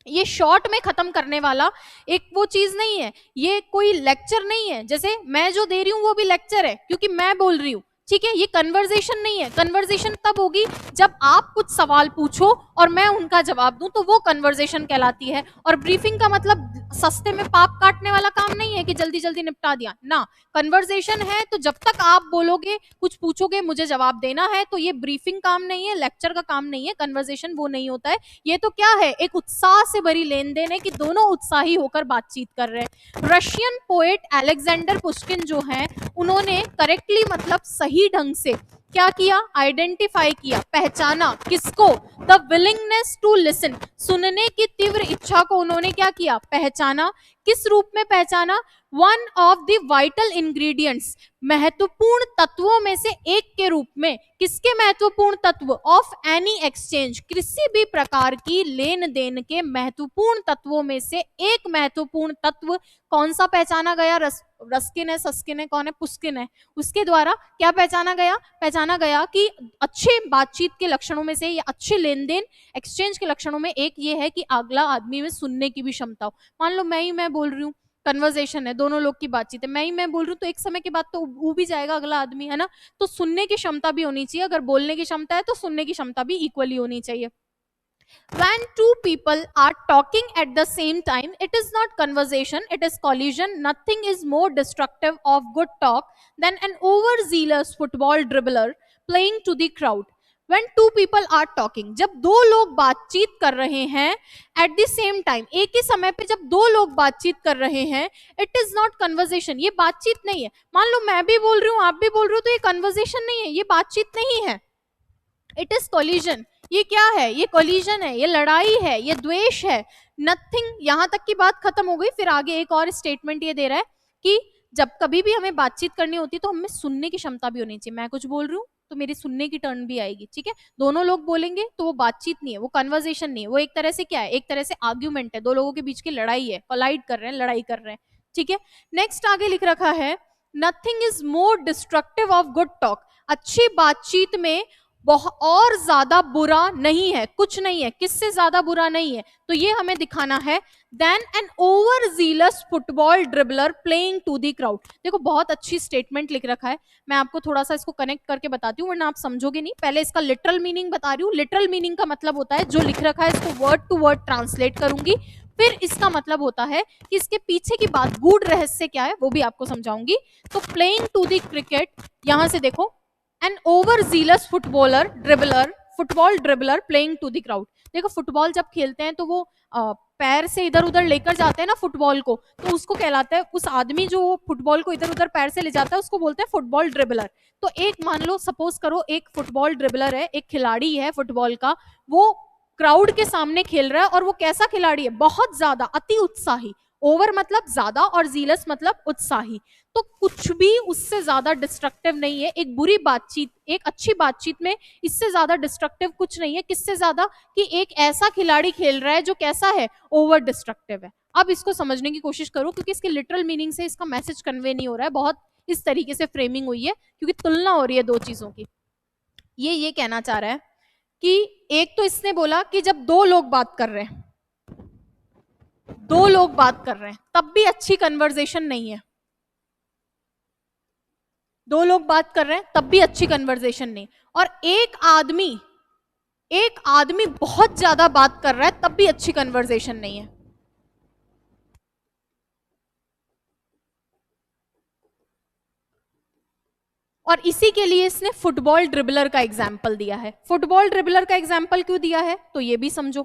ये शॉर्ट में खत्म करने वाला एक वो चीज नहीं है, ये कोई लेक्चर नहीं है। जैसे मैं जो दे रही हूँ वो भी लेक्चर है क्योंकि मैं बोल रही हूँ, ठीक है, ये कन्वर्सेशन नहीं है। कन्वर्सेशन तब होगी जब आप कुछ सवाल पूछो और मैं उनका जवाब दूं, तो वो कन्वर्सेशन कहलाती है। और ब्रीफिंग का मतलब सस्ते में पाप काटने वाला काम नहीं है कि जल्दी जल्दी निपटा दिया ना। कन्वर्सेशन है तो जब तक आप बोलोगे, कुछ पूछोगे, मुझे जवाब देना है, तो ये ब्रीफिंग काम नहीं है, लेक्चर का काम नहीं है। कन्वर्सेशन वो नहीं होता है। ये तो क्या है, एक उत्साह से भरी लेन देन है कि दोनों उत्साही होकर बातचीत कर रहे हैं। रशियन पोएट अलेक्जेंडर पुश्किन जो है, उन्होंने करेक्टली मतलब सही ढंग से क्या किया, आइडेंटिफाई किया, पहचाना, किसको, द विलिंगनेस टू लिसन, सुनने की तीव्र इच्छा को उन्होंने क्या किया, पहचाना। किस रूप में पहचाना, one of the vital ingredients, महत्वपूर्ण तत्वों में से एक के रूप में। किसके महत्वपूर्ण तत्व, ऑफ एनी एक्सचेंज, किसी भी प्रकार की लेन देन के महत्वपूर्ण तत्वों में से एक महत्वपूर्ण तत्व कौन सा पहचाना गया, रस्किन है, सस्किन है, कौन है, पुस्किन है, उसके द्वारा क्या पहचाना गया, पहचाना गया कि अच्छे बातचीत के लक्षणों में से या अच्छे लेन देन एक्सचेंज के लक्षणों में एक ये है कि अगला आदमी में सुनने की भी क्षमता हो। मान लो मैं बोल रही हूँ, कन्वर्सेशन है, दोनों लोग की बातचीत है, मैं बोल रही हूँ, तो एक समय के बाद तो वो भी जाएगा अगला आदमी, है ना। तो सुनने की क्षमता भी होनी चाहिए। अगर बोलने की क्षमता है तो सुनने की क्षमता भी इक्वली होनी चाहिए। When two people are talking at the same time, it is not conversation, it is collision. Nothing is more destructive of good talk than an overzealous football dribbler playing to the crowd. When two people are talking, जब दो लोग बातचीत कर रहे हैं at the same time, एक ही समय पे जब दो लोग बातचीत कर रहे हैं, it is not conversation, ये बातचीत नहीं है। मान लो मैं भी बोल रही हूँ, आप भी बोल रहे हो, तो ये conversation नहीं है, ये बातचीत नहीं है। इट इज कोलिजन, ये क्या है, ये कोलिजन है, ये लड़ाई है, ये द्वेष है। नथिंग, यहां तक की बात खत्म हो गई। फिर आगे एक और स्टेटमेंट ये दे रहा है कि जब कभी भी हमें बातचीत करनी होती है तो हमें सुनने की क्षमता भी होनी चाहिए। मैं कुछ बोल रही हूँ तो मेरी सुनने की टर्न भी आएगी, ठीक है। दोनों लोग बोलेंगे तो वो बातचीत नहीं है, वो कन्वर्सेशन नहीं है, वो एक तरह से क्या है, एक तरह से आर्ग्यूमेंट है, दो लोगों के बीच की लड़ाई है, कोलाइड कर रहे हैं, लड़ाई कर रहे हैं, ठीक है। नेक्स्ट आगे लिख रखा है, nothing is more destructive of good talk, अच्छी बातचीत में बहुत और ज्यादा बुरा नहीं है, कुछ नहीं है, किससे ज्यादा बुरा नहीं है, तो ये हमें दिखाना है। Then an over jealous football dribbler playing to the crowd. देखो बहुत अच्छी स्टेटमेंट लिख रखा है, मैं आपको थोड़ा सा इसको कनेक्ट करके बताती हूँ वरना आप समझोगे नहीं। पहले इसका लिटरल मीनिंग बता रही हूँ। लिटरल मीनिंग का मतलब होता है जो लिख रखा है इसको वर्ड टू वर्ड ट्रांसलेट करूंगी, फिर इसका मतलब होता है कि इसके पीछे की बात, गूढ़ रहस्य क्या है वो भी आपको समझाऊंगी। तो प्लेइंग टू द क्रिकेट, यहां से देखो, an over jealous football dribbler playing to the crowd. देखो फुटबॉल जब खेलते हैं तो वो पैर से इधर उधर लेकर जाते हैं ना फुटबॉल को, तो उसको कहलाता है, उस आदमी जो फुटबॉल को इधर उधर पैर से ले जाता है उसको बोलते हैं फुटबॉल ड्रिबलर। तो एक मान लो, सपोज करो एक फुटबॉल ड्रिबलर है, एक खिलाड़ी है फुटबॉल का, वो क्राउड के सामने खेल रहा है और वो कैसा खिलाड़ी है, बहुत ज्यादा अति उत्साही। ओवर मतलब ज्यादा और जीलस मतलब उत्साही। तो कुछ भी उससे ज्यादा डिस्ट्रक्टिव नहीं है। एक बुरी बातचीत, एक अच्छी बातचीत में इससे ज्यादा डिस्ट्रक्टिव कुछ नहीं है। किससे ज्यादा, कि एक ऐसा खिलाड़ी खेल रहा है जो कैसा है, ओवर डिस्ट्रक्टिव है। अब इसको समझने की कोशिश करो, क्योंकि इसके लिटरल मीनिंग से इसका मैसेज कन्वे नहीं हो रहा है, बहुत इस तरीके से फ्रेमिंग हुई है क्योंकि तुलना हो रही है दो चीजों की। ये कहना चाह रहा है कि एक तो इसने बोला कि जब दो लोग बात कर रहे हैं, दो लोग बात कर रहे हैं तब भी अच्छी कन्वर्सेशन नहीं है, दो लोग बात कर रहे हैं तब भी अच्छी कन्वर्सेशन नहीं, और एक आदमी बहुत ज्यादा बात कर रहा है तब भी अच्छी कन्वर्सेशन नहीं है। और इसी के लिए इसने फुटबॉल ड्रिबलर का एग्जाम्पल दिया है। फुटबॉल ड्रिबलर का एग्जाम्पल क्यों दिया है, तो ये भी समझो,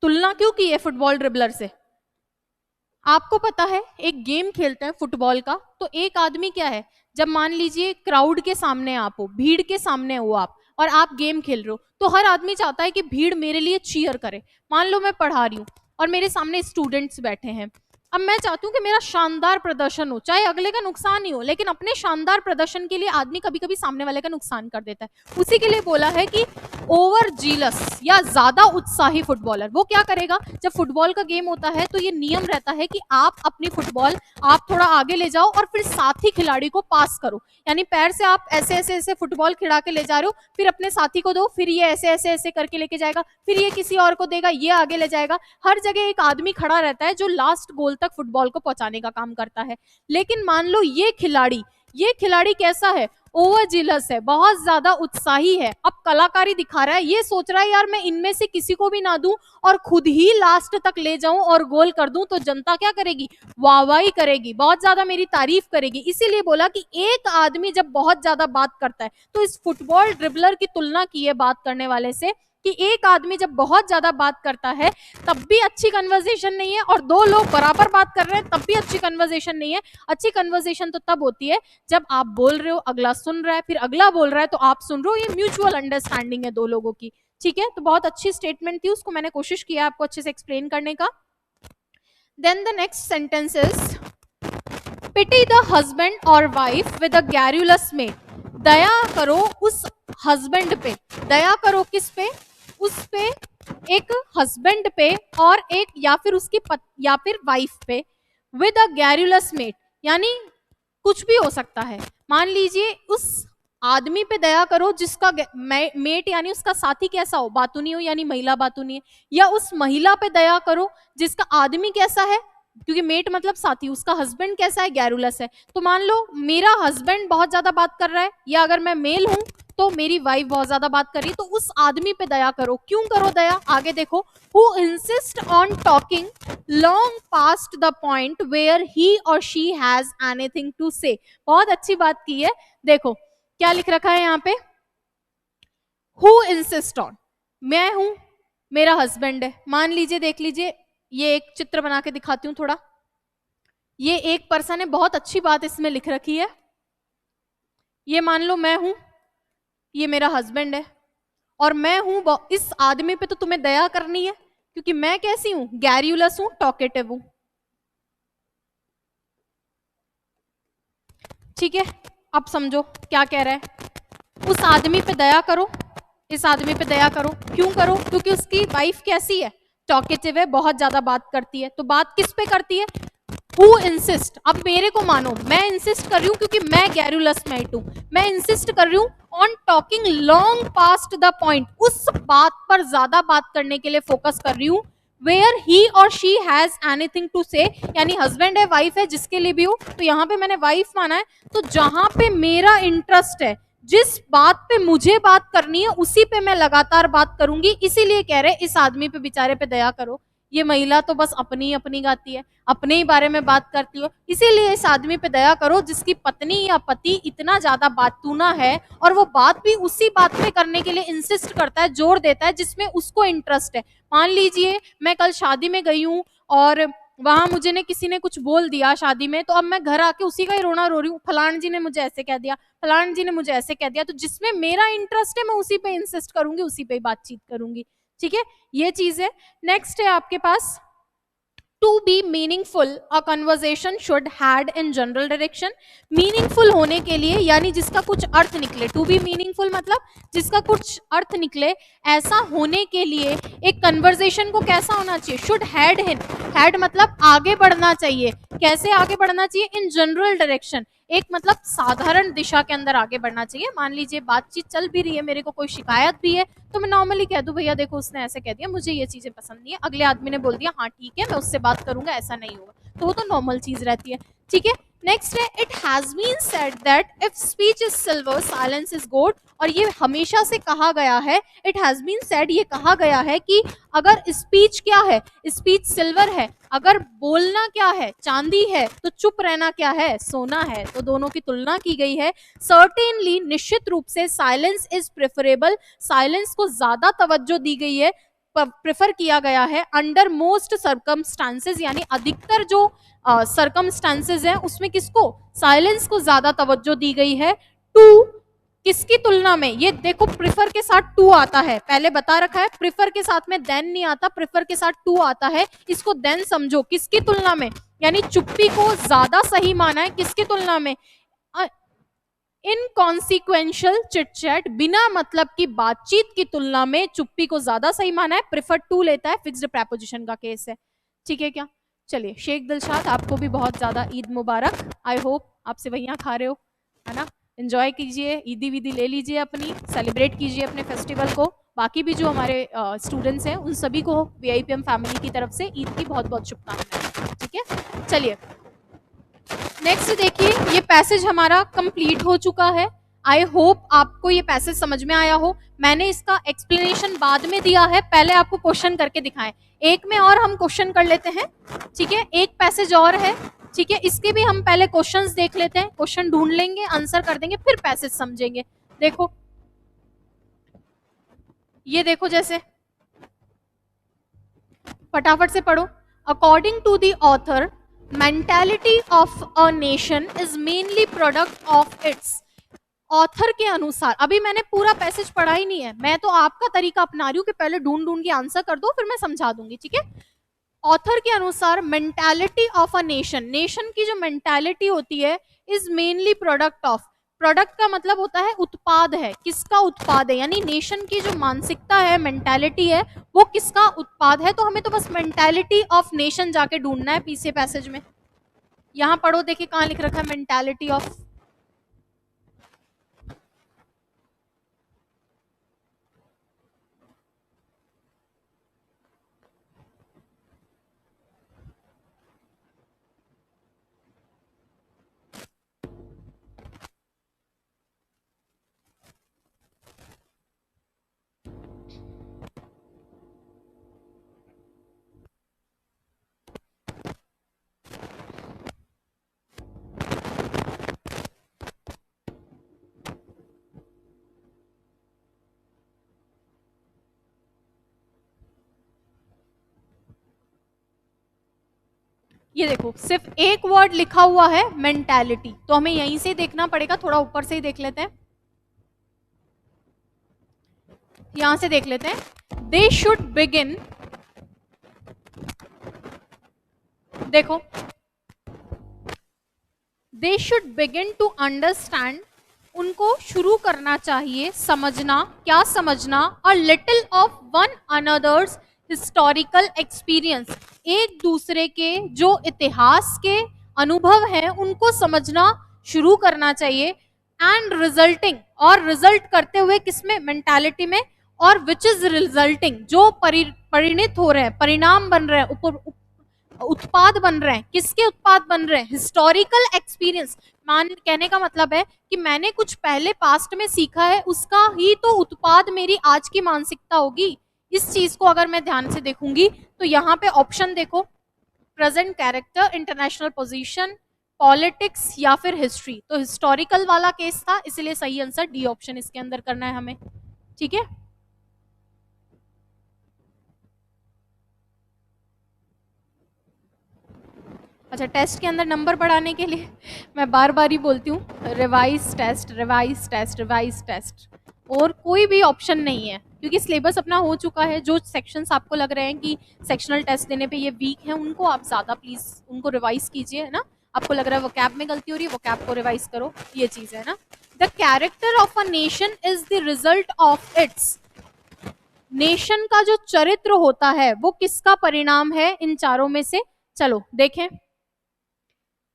तुलना क्यों की है फुटबॉल ड्रिबलर से। आपको पता है एक गेम खेलते हैं फुटबॉल का, तो एक आदमी क्या है, जब मान लीजिए क्राउड के सामने आप हो, भीड़ के सामने हो आप, और आप गेम खेल रहे हो, तो हर आदमी चाहता है कि भीड़ मेरे लिए चीयर करे। मान लो मैं पढ़ा रही हूँ और मेरे सामने स्टूडेंट्स बैठे हैं, अब मैं चाहती हूँ कि मेरा शानदार प्रदर्शन हो, चाहे अगले का नुकसान ही हो, लेकिन अपने शानदार प्रदर्शन के लिए आदमी कभी कभी सामने वाले का नुकसान कर देता है। उसी के लिए बोला है कि ओवर जीलस या ज्यादा उत्साही फुटबॉलर वो क्या करेगा, जब फुटबॉल का गेम होता है तो ये नियम रहता है कि आप अपनी फुटबॉल आप थोड़ा आगे ले जाओ और फिर साथी खिलाड़ी को पास करो, यानी पैर से आप ऐसे ऐसे ऐसे फुटबॉल खिड़ा के ले जा रहे हो, फिर अपने साथी को दो, फिर ये ऐसे ऐसे ऐसे करके लेके जाएगा, फिर ये किसी और को देगा, ये आगे ले जाएगा। हर जगह एक आदमी खड़ा रहता है जो लास्ट गोल तक फुटबॉल को पहुंचाने का काम करता है। लेकिन मान लो ये खिलाड़ी कैसा है, ओवर जिलस है, बहुत ज्यादा उत्साही है, अब कलाकारी दिखा रहा है, ये सोच रहा है यार मैं इनमें से किसी को भी ना दूं और खुद ही लास्ट तक ले जाऊं और गोल कर दूं, तो जनता क्या करेगी, वाहवाही करेगी, बहुत ज्यादा मेरी तारीफ करेगी। इसीलिए बोला कि एक आदमी जब बहुत ज्यादा बात करता है, तो इस फुटबॉल ड्रिबलर की तुलना की है बात करने वाले से कि एक आदमी जब बहुत ज्यादा बात करता है तब भी अच्छी कन्वर्सेशन नहीं है, और दो लोग बराबर बात कर रहे हैं तब भी अच्छी कन्वर्सेशन नहीं है। अच्छी कन्वर्सेशन तो तब होती है जब आप बोल रहे हो, अगला सुन रहा है, फिर अगला बोल रहा है तो आप सुन रहे हो, ये म्यूचुअल अंडरस्टैंडिंग है दो लोगों की। ठीक है, तो बहुत अच्छी स्टेटमेंट थी, उसको मैंने कोशिश किया आपको अच्छे से एक्सप्लेन करने का। Then the next sentence is pity the husband और wife with a garrulous mate. दया करो उस हस्बैंड पे, दया करो किस पे, उस पे, एक हस्बैंड पे और एक या फिर उसकी या फिर वाइफ पे, विद अ गैरुलस मेट, यानी कुछ भी हो सकता है। मान लीजिए उस आदमी पे दया करो जिसका मेट यानी उसका साथी कैसा हो, बातूनी हो यानी महिला बातूनी है, या उस महिला पे दया करो जिसका आदमी कैसा है, क्योंकि मेट मतलब साथी, उसका हस्बैंड कैसा है, गैरुलस है। तो मान लो मेरा हस्बैंड बहुत ज्यादा बात कर रहा है, या अगर मैं मेल हूं तो मेरी वाइफ बहुत ज्यादा बात कर रही है, तो उस आदमी पे दया करो। क्यों करो दया, आगे देखो, who insist on talking long past the point where he or she has anything to say। बहुत अच्छी बात की है, देखो क्या लिख रखा है यहाँ पे, who insist on, मैं हूं, मेरा हस्बैंड है, मान लीजिए, देख लीजिए, ये एक चित्र बना के दिखाती हूँ थोड़ा, ये एक पर्सन है, बहुत अच्छी बात इसमें लिख रखी है, ये मान लो मैं हूं, ये मेरा हस्बैंड है, और मैं हूं, इस आदमी पे तो तुम्हें दया करनी है क्योंकि मैं कैसी हूं, गैरुलस हूं, टॉकेटिव हूं। ठीक है, अब समझो क्या कह रहा है, उस आदमी पे दया करो, इस आदमी पे दया करो। क्यों करो, क्योंकि उसकी वाइफ कैसी है, टॉकेटिव है, बहुत ज्यादा बात करती है। तो बात किस पे करती है, Who insist, अब मेरे को मानो, मैं इंसिस्ट कर रही हूँ क्योंकि मैं गैरुलस मेट हूं, मैं इंसिस्ट कर रही हूँ on talking long past the point, उस बात पर ज्यादा बात करने के लिए फोकस कर रही हूँ, वेयर ही और शी हैज एनीथिंग टू से, यानी हस्बैंड है, वाइफ है, जिसके लिए भी हो, तो यहाँ पे मैंने वाइफ माना है, तो जहां पे मेरा इंटरेस्ट है, जिस बात पे मुझे बात करनी है उसी पे मैं लगातार बात करूंगी। इसीलिए कह रहे इस आदमी पे बेचारे पे दया करो। ये महिला तो बस अपनी ही अपनी गाती है, अपने ही बारे में बात करती हो। इसीलिए इस आदमी पे दया करो जिसकी पत्नी या पति इतना ज्यादा बातूना है और वो बात भी उसी बात पे करने के लिए इंसिस्ट करता है, जोर देता है जिसमें उसको इंटरेस्ट है। मान लीजिए मैं कल शादी में गई हूँ और वहां मुझे ने किसी ने कुछ बोल दिया शादी में, तो अब मैं घर आके उसी का ही रोना रो रही हूँ, फलान जी ने मुझे ऐसे कह दिया, फलान जी ने मुझे ऐसे कह दिया। तो जिसमें मेरा इंटरेस्ट है मैं उसी पे इंसिस्ट करूंगी, उसी पे ही बातचीत करूंगी। ठीक है, ये चीज है। नेक्स्ट है आपके पास, to be meaningful a conversation should had in general direction। Meaningful होने के लिए यानी जिसका कुछ अर्थ निकले, टू बी मीनिंगफुल मतलब जिसका कुछ अर्थ निकले, ऐसा होने के लिए एक कन्वर्सेशन को कैसा होना चाहिए, शुड हैड इन, हैड मतलब आगे बढ़ना चाहिए। कैसे आगे बढ़ना चाहिए, इन जनरल डायरेक्शन, एक मतलब साधारण दिशा के अंदर आगे बढ़ना चाहिए। मान लीजिए बातचीत चल भी रही है, मेरे को कोई शिकायत भी है, तो मैं नॉर्मली कह दूं भैया देखो उसने ऐसे कह दिया, मुझे ये चीजें पसंद नहीं है। अगले आदमी ने बोल दिया हाँ ठीक है मैं उससे बात करूंगा, ऐसा नहीं होगा, तो वो तो नॉर्मल चीज रहती है। ठीक है, नेक्स्ट है, it has been said that if speech is silver silence is gold. और ये हमेशा से कहा गया है, इट हैज बीन सेड, ये कहा गया है कि अगर स्पीच क्या है, स्पीच सिल्वर है, अगर बोलना क्या है, चांदी है, तो चुप रहना क्या है, सोना है। तो दोनों की तुलना की गई है। सर्टेनली, निश्चित रूप से, साइलेंस इज प्रेफरेबल, साइलेंस को ज्यादा तवज्जो दी गई है, प्रेफर किया गया है। अंडर मोस्ट सर्कमस्टांसेस, यानी अधिकतर जो सर्कमस्टांसेस हैं उसमें किसको, साइलेंस को ज्यादा तवज्जो दी गई है। टू, किसकी तुलना में, ये देखो प्रिफर के साथ टू आता है, पहले बता रखा है, प्रिफर के साथ में देन नहीं आता, प्रिफर के साथ टू आता है, इसको देन समझो। किसकी तुलना में, यानी चुप्पी को ज्यादा सही माना है, किसकी तुलना में, इनकॉन्सिक्वेंशियल चिटचैट, बिना मतलब की बातचीत की तुलना में चुप्पी को ज्यादा सही माना है, प्रिफर टू लेता है, फिक्स्ड प्रेपोजिशन का केस है। ठीक है क्या, चलिए शेख दिलशाद आपको भी बहुत ज्यादा ईद मुबारक। आई होप आप सेवैयां खा रहे हो, है ना, एंजॉय कीजिए, ईदी वीदी ले लीजिए अपनी, सेलिब्रेट कीजिए अपने फेस्टिवल को। बाकी भी जो हमारे स्टूडेंट्स हैं उन सभी को वीआईपीएम फैमिली की तरफ से ईद की बहुत बहुत शुभकामनाएं। ठीक है, चलिए नेक्स्ट देखिए, ये पैसेज हमारा कंप्लीट हो चुका है। आई होप आपको ये पैसेज समझ में आया हो। मैंने इसका एक्सप्लेनेशन बाद में दिया है, पहले आपको क्वेश्चन करके दिखाएं। एक में और हम क्वेश्चन कर लेते हैं, ठीक है, एक पैसेज और है, ठीक है, इसके भी हम पहले क्वेश्चंस देख लेते हैं, क्वेश्चन ढूंढ लेंगे, आंसर कर देंगे, फिर पैसेज समझेंगे। देखो ये देखो, जैसे फटाफट से पढ़ो। According to the author, mentality of a nation is mainly product of its. Author के अनुसार, अभी मैंने पूरा पैसेज पढ़ा ही नहीं है, मैं तो आपका तरीका अपना रही हूँ कि पहले ढूंढ ढूंढ के आंसर कर दो, फिर मैं समझा दूंगी। ठीक है, ऑथर के अनुसार mentality of a nation, nation की जो मेंटालिटी होती है, is mainly product of, product का मतलब होता है उत्पाद है, किसका उत्पाद है, यानी नेशन की जो मानसिकता है, मेंटालिटी है, वो किसका उत्पाद है। तो हमें तो बस मेंटालिटी ऑफ नेशन जाके ढूंढना है पीछे पैसेज में। यहां पढ़ो, देखिए कहां लिख रखा है मेंटालिटी ऑफ, ये देखो सिर्फ एक वर्ड लिखा हुआ है मेंटालिटी, तो हमें यहीं से देखना पड़ेगा, थोड़ा ऊपर से ही देख लेते हैं, यहां से देख लेते हैं। दे शुड बिगिन, देखो, they should begin to understand, उनको शुरू करना चाहिए समझना, क्या समझना, a little of one another's historical experience, एक दूसरे के जो इतिहास के अनुभव हैं उनको समझना शुरू करना चाहिए। एंड रिजल्टिंग, और रिजल्ट करते हुए किसमें, मेंटालिटी में, और विच इज रिजल्टिंग, जो परिणित हो रहे हैं, परिणाम बन रहे हैं, उत्पाद बन रहे हैं, किसके उत्पाद बन रहे हैं, हिस्टोरिकल एक्सपीरियंस। मान कहने का मतलब है कि मैंने कुछ पहले पास्ट में सीखा है, उसका ही तो उत्पाद मेरी आज की मानसिकता होगी, इस चीज को अगर मैं ध्यान से देखूंगी तो यहाँ पे ऑप्शन देखो, present character, international position, politics या फिर हिस्ट्री। तो हिस्टोरिकल वाला केस था, इसलिए सही आंसर डी ऑप्शन इसके अंदर करना है हमें। ठीक है, अच्छा टेस्ट के अंदर नंबर बढ़ाने के लिए मैं बार बार ही बोलती हूँ, revise test, revise test, revise test, और कोई भी ऑप्शन नहीं है क्योंकि सिलेबस अपना हो चुका है। जो सेक्शंस आपको लग रहे हैं कि सेक्शनल टेस्ट देने पे ये वीक है, उनको आप ज़्यादा प्लीज़ उनको रिवाइज कीजिए, है ना। आपको लग रहा है वो कैब में गलती हो रही है, वो कैब को रिवाइज करो, ये चीज़ है ना। The character of a nation is the result of its, nation का जो चरित्र होता है वो किसका परिणाम है इन चारों में से। चलो देखें,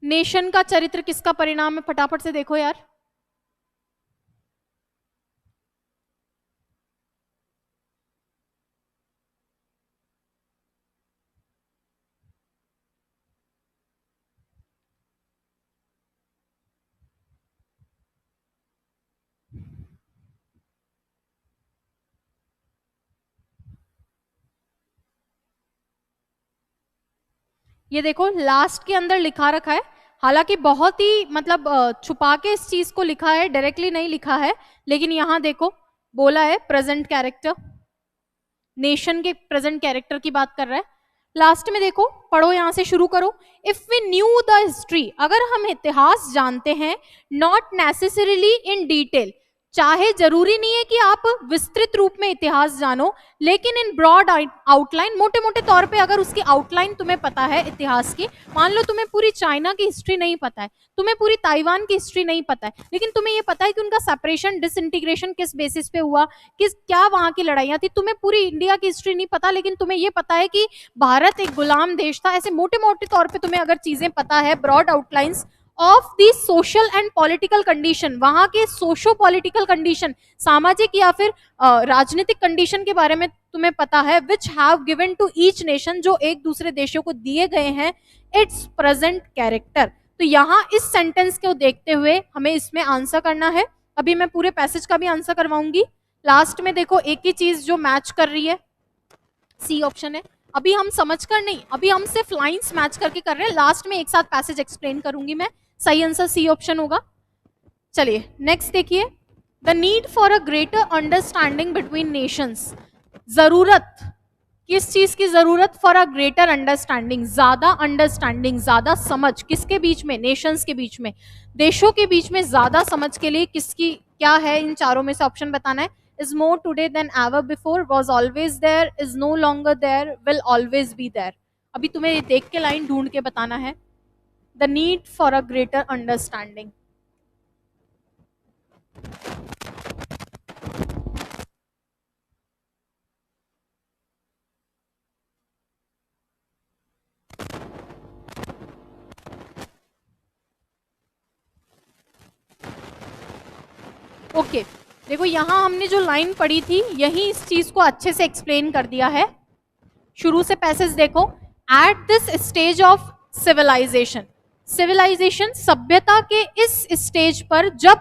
नेशन का चरित्र किसका परिणाम है, फटाफट से देखो यार। ये देखो लास्ट के अंदर लिखा रखा है, हालांकि बहुत ही मतलब छुपा के इस चीज को लिखा है, डायरेक्टली नहीं लिखा है, लेकिन यहाँ देखो बोला है प्रेजेंट कैरेक्टर, नेशन के प्रेजेंट कैरेक्टर की बात कर रहा है। लास्ट में देखो, पढ़ो यहां से शुरू करो। If we knew the history, अगर हम इतिहास जानते हैं, नॉट नेसेसरीली इन डिटेल, चाहे जरूरी नहीं है कि आप विस्तृत रूप में इतिहास जानो, लेकिन इन ब्रॉड आउटलाइन, मोटे मोटे तौर पे अगर उसकी आउटलाइन तुम्हें पता है इतिहास की, मान लो तुम्हें पूरी चाइना की हिस्ट्री नहीं पता है, तुम्हें पूरी ताइवान की हिस्ट्री नहीं पता है, लेकिन तुम्हें ये पता है कि उनका सेपरेशन डिसइंटीग्रेशन किस बेसिस पे हुआ, किस क्या वहां की लड़ाइयां थी, तुम्हें पूरी इंडिया की हिस्ट्री नहीं पता, लेकिन तुम्हें ये पता है कि भारत एक गुलाम देश था, ऐसे मोटे मोटे तौर पे तुम्हें अगर चीजें पता है, broad outlines of the social and political condition, वहां के सोशो पॉलिटिकल कंडीशन, सामाजिक या फिर राजनीतिक कंडीशन के बारे में तुम्हें पता है, which have given to each nation, जो एक दूसरे देशों को दिए गए हैं, इट्स प्रेजेंट कैरेक्टर। तो यहाँ इस सेंटेंस को देखते हुए हमें इसमें आंसर करना है। अभी मैं पूरे पैसेज का भी आंसर करवाऊंगी। लास्ट में देखो एक ही चीज जो मैच कर रही है, सी ऑप्शन है। अभी हम समझकर नहीं, अभी हम सिर्फ लाइंस मैच करके कर रहे हैं, लास्ट में एक साथ पैसेज एक्सप्लेन करूंगी मैं। सही आंसर सी ऑप्शन होगा। चलिए नेक्स्ट देखिए, the need for a greater understanding between Nations, जरूरत, किस चीज की जरूरत, फॉर अ ग्रेटर अंडरस्टैंडिंग, ज्यादा समझ, किसके बीच में, नेशंस के बीच में, देशों के बीच में ज्यादा समझ के लिए किसकी क्या है, इन चारों में से ऑप्शन बताना है। Is more today than ever before, was always there, is no longer there, will always be there. अभी तुम्हें देख के लाइन ढूंढ के बताना है, the need for a greater understanding. Okay देखो यहाँ हमने जो लाइन पढ़ी थी, यही इस चीज को अच्छे से एक्सप्लेन कर दिया है। शुरू से पैसेज देखो, at this stage of civilization, civilization सभ्यता के इस स्टेज पर जब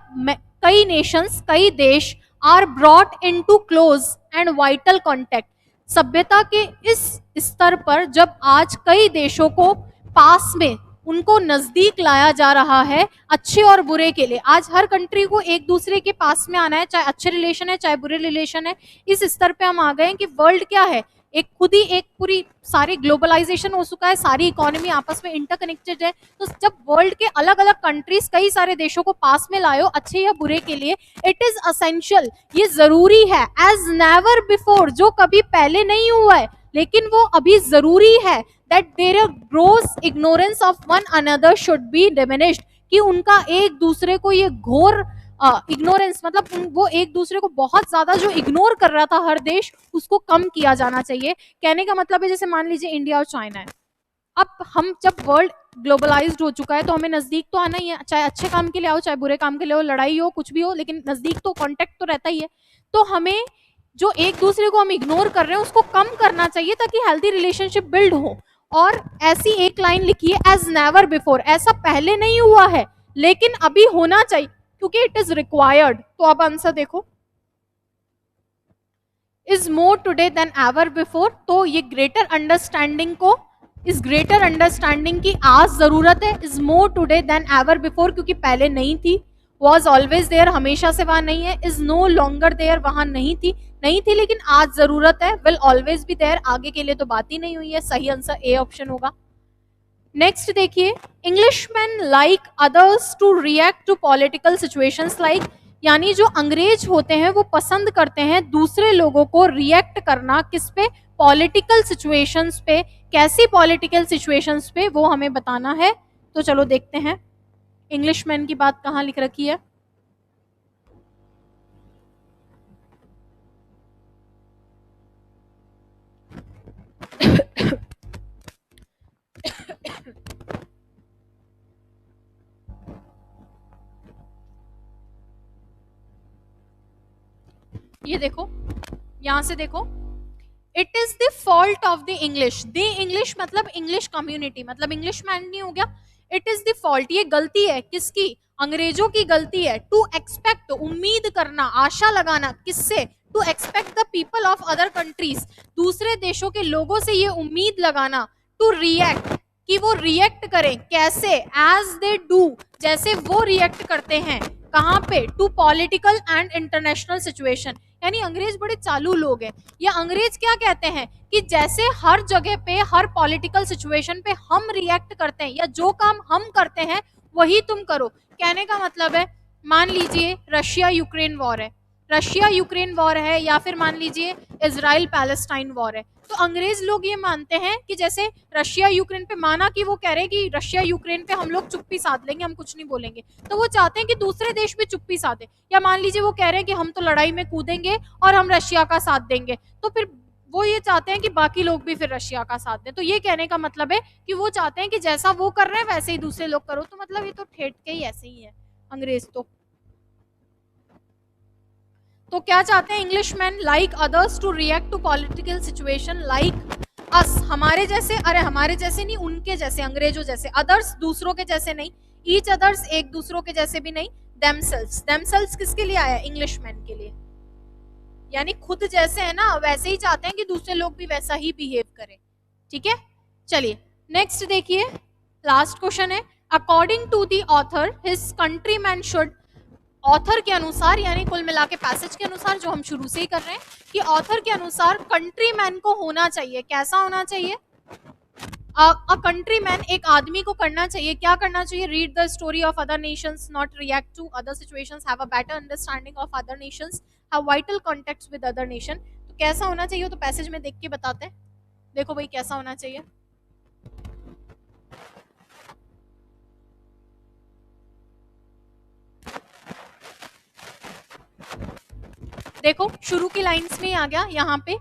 कई नेशंस, कई देश are brought into close and vital contact, सभ्यता के इस स्तर पर जब आज कई देशों को पास में, उनको नजदीक लाया जा रहा है अच्छे और बुरे के लिए। आज हर कंट्री को एक दूसरे के पास में आना है, चाहे अच्छे रिलेशन है चाहे बुरे रिलेशन है, इस स्तर पे हम आ गए हैं कि वर्ल्ड क्या है, एक खुद ही एक पूरी सारी ग्लोबलाइजेशन हो चुका है, सारी इकोनॉमी आपस में इंटरकनेक्टेड है। तो जब वर्ल्ड के अलग अलग कंट्रीज कई सारे देशों को पास में लायो अच्छे या बुरे के लिए, इट इज असेंशियल, ये जरूरी है, एज नेवर बिफोर, जो कभी पहले नहीं हुआ है लेकिन वो अभी जरूरी है, that their gross ignorance of one another should be diminished, कि उनका एक दूसरे को ये घोर इग्नोरेंस, मतलब वो एक दूसरे को बहुत ज्यादा जो इग्नोर कर रहा था हर देश, उसको कम किया जाना चाहिए। कहने का मतलब है जैसे मान लीजिए इंडिया और चाइना है, अब हम जब वर्ल्ड ग्लोबलाइज्ड हो चुका है तो हमें नजदीक तो आना ही है, चाहे अच्छे काम के लिए आओ चाहे बुरे काम के लिए हो, लड़ाई हो कुछ भी हो, लेकिन नजदीक तो कांटेक्ट तो रहता ही है। तो हमें जो एक दूसरे को हम इग्नोर कर रहे हैं उसको कम करना चाहिए ताकि हेल्दी रिलेशनशिप बिल्ड हो। और ऐसी एक लाइन लिखी है, एज नेवर बिफोर, ऐसा पहले नहीं हुआ है लेकिन अभी होना चाहिए क्योंकि इट इज रिक्वायर्ड। तो अब आंसर देखो, is more today than ever before, तो ये ग्रेटर अंडरस्टैंडिंग को, इस ग्रेटर अंडरस्टैंडिंग की आज जरूरत है. Is more today than ever before क्योंकि पहले नहीं थी. वॉज ऑलवेज देयर, हमेशा से वहां नहीं है. इज नो लॉन्गर देयर, वहां नहीं थी, नहीं थी लेकिन आज जरूरत है. विल ऑलवेज बी देयर, आगे के लिए तो बात ही नहीं हुई है. सही आंसर ए ऑप्शन होगा. नेक्स्ट देखिए, Englishman like others to react to political situations like, यानी जो अंग्रेज होते हैं वो पसंद करते हैं दूसरे लोगों को रिएक्ट करना. किस पे? पॉलिटिकल सिचुएशंस पे. कैसी पॉलिटिकल सिचुएशंस पे, वो हमें बताना है. तो चलो देखते हैं इंग्लिशमैन की बात कहाँ लिख रखी है. ये देखो, यहां से देखो, it is the fault of the English. The English मतलब इंग्लिश कम्युनिटी, मतलब इंग्लिश मैन नहीं हो गया. इट इज द फॉल्ट, ये गलती है किसकी? अंग्रेजों की गलती है. टू एक्सपेक्ट, उम्मीद करना, आशा लगाना. किससे? To expect the people of other countries, दूसरे देशों के लोगों से ये उम्मीद लगाना. टू रिएक्ट, कि वो रिएक्ट करें. कैसे? एज दे डू, जैसे वो रिएक्ट करते हैं. कहाँ पे? To political and international situation. यानी अंग्रेज बड़े चालू लोग हैं. या अंग्रेज क्या कहते हैं कि जैसे हर जगह पे, हर पॉलिटिकल सिचुएशन पे हम रिएक्ट करते हैं, या जो काम हम करते हैं वही तुम करो. कहने का मतलब है, मान लीजिए रशिया यूक्रेन वॉर है, रशिया यूक्रेन वॉर है, या फिर मान लीजिए इजराइल पैलेस्टाइन वॉर है. तो अंग्रेज लोग ये मानते हैं कि जैसे रशिया यूक्रेन पे, माना कि वो कह रहे हैं कि रशिया यूक्रेन पे हम लोग चुप्पी साध लेंगे, हम कुछ नहीं बोलेंगे, तो वो चाहते हैं कि दूसरे देश भी चुप्पी साधे. या मान लीजिए वो कह रहे हैं कि हम तो लड़ाई में कूदेंगे और हम रशिया का साथ देंगे, तो फिर वो ये चाहते हैं कि बाकी लोग भी फिर रशिया का साथ दें. तो ये कहने का मतलब है कि वो चाहते हैं कि जैसा वो कर रहे हैं वैसे ही दूसरे लोग करो. तो मतलब ये तो ठेठ के ही ऐसे ही है अंग्रेज. तो क्या चाहते हैं Englishman? Like others to react to political situation like us, हमारे जैसे. अरे हमारे जैसे नहीं, उनके जैसे, अंग्रेजों जैसे. अदर्स, दूसरों के जैसे नहीं. ईच अदर्स, एक दूसरों के जैसे भी नहीं. देमसेल्व्स, देमसेल्व्स किसके लिए आया? इंग्लिशमैन के लिए. यानी खुद जैसे है ना, वैसे ही चाहते हैं कि दूसरे लोग भी वैसा ही बिहेव करें. ठीक है, चलिए नेक्स्ट देखिए. लास्ट क्वेश्चन है, according to the author his countryman should, author के अनुसार, यानी कुल मिला के पैसेज के अनुसार जो हम शुरू से ही कर रहे हैं, कि ऑथर के अनुसार कंट्रीमैन को होना चाहिए. कैसा होना चाहिए? अ कंट्रीमैन, एक आदमी को करना चाहिए. क्या करना चाहिए? Read the story of other nations, not react to other situations, have a better understanding of other nations, have vital contacts with other nation. तो कैसा होना चाहिए? तो पैसेज में देख के बताते हैं. देखो भाई कैसा होना चाहिए. देखो शुरू की लाइंस में ही आ गया यहाँ पे.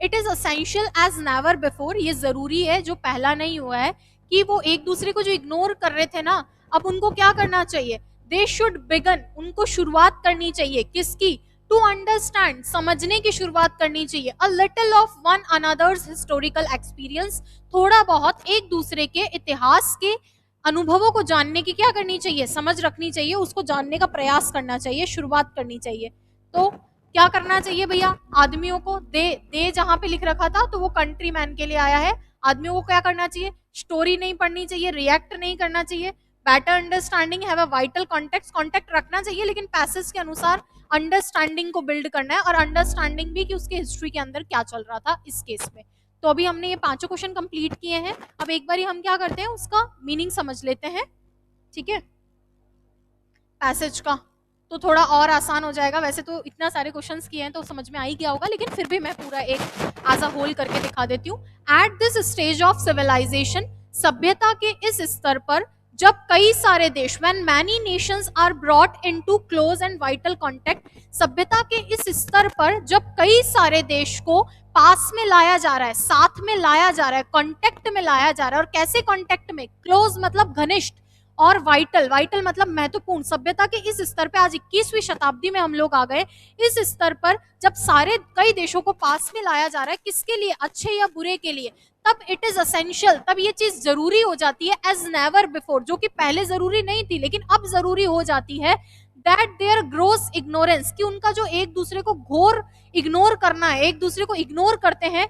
It is essential as never before, ये जरूरी है, जो पहला नहीं हुआ है, कि वो एक दूसरे को जो इग्नोर कर रहे थे ना, अब उनको क्या करना चाहिए? दे शुड बिगन, उनको शुरुआत करनी चाहिए. किसकी? टू अंडरस्टैंड, समझने की शुरुआत करनी चाहिए. अ little of one another's historical experience, थोड़ा बहुत एक दूसरे के इतिहास के अनुभवों को जानने की क्या करनी चाहिए? समझ रखनी चाहिए, उसको जानने का प्रयास करना चाहिए, शुरुआत करनी चाहिए. तो क्या करना चाहिए भैया? आदमियों को दे जहां पे लिख रखा था तो वो कंट्री मैन के लिए आया है. आदमियों को क्या करना चाहिए? स्टोरी नहीं पढ़नी चाहिए, रिएक्ट नहीं करना चाहिए. Better understanding, have a vital contact, contact रखना चाहिए लेकिन पैसेज के अनुसार अंडरस्टैंडिंग को बिल्ड करना है, और अंडरस्टैंडिंग भी कि उसके हिस्ट्री के अंदर क्या चल रहा था इस केस में. तो अभी हमने ये 5 क्वेश्चन कंप्लीट किए हैं. अब एक बार हम क्या करते हैं, उसका मीनिंग समझ लेते हैं. ठीक है, पैसेज का तो थोड़ा और आसान हो जाएगा. वैसे तो इतना सारे क्वेश्चंस किए हैं तो समझ में आ ही गया होगा, लेकिन फिर भी मैं पूरा एक एज अ होल करके दिखा देती हूँ. At this stage of civilization, सभ्यता के इस स्तर पर जब कई सारे देश, when many nations are brought into close and vital contact, सभ्यता के इस स्तर पर जब कई सारे देश को पास में लाया जा रहा है, साथ में लाया जा रहा है, कांटेक्ट में लाया जा रहा है. और कैसे कांटेक्ट में? क्लोज मतलब घनिष्ठ, और वाइटल, वाइटल मतलब महत्वपूर्ण. सभ्यता के इस स्तर पे आज 21वीं शताब्दी में हम लोग आ गए. इस स्तर पर जब सारे कई देशों को पास में लाया जा रहा है, किसके लिए? अच्छे या बुरे के लिए. तब इट इज असेंशियल, तब ये चीज जरूरी हो जाती है, एज नेवर बिफोर, जो कि पहले जरूरी नहीं थी लेकिन अब जरूरी हो जाती है, दैट देयर ग्रोस इग्नोरेंस, कि उनका जो एक दूसरे को घोर इग्नोर करना है, एक दूसरे को इग्नोर करते हैं,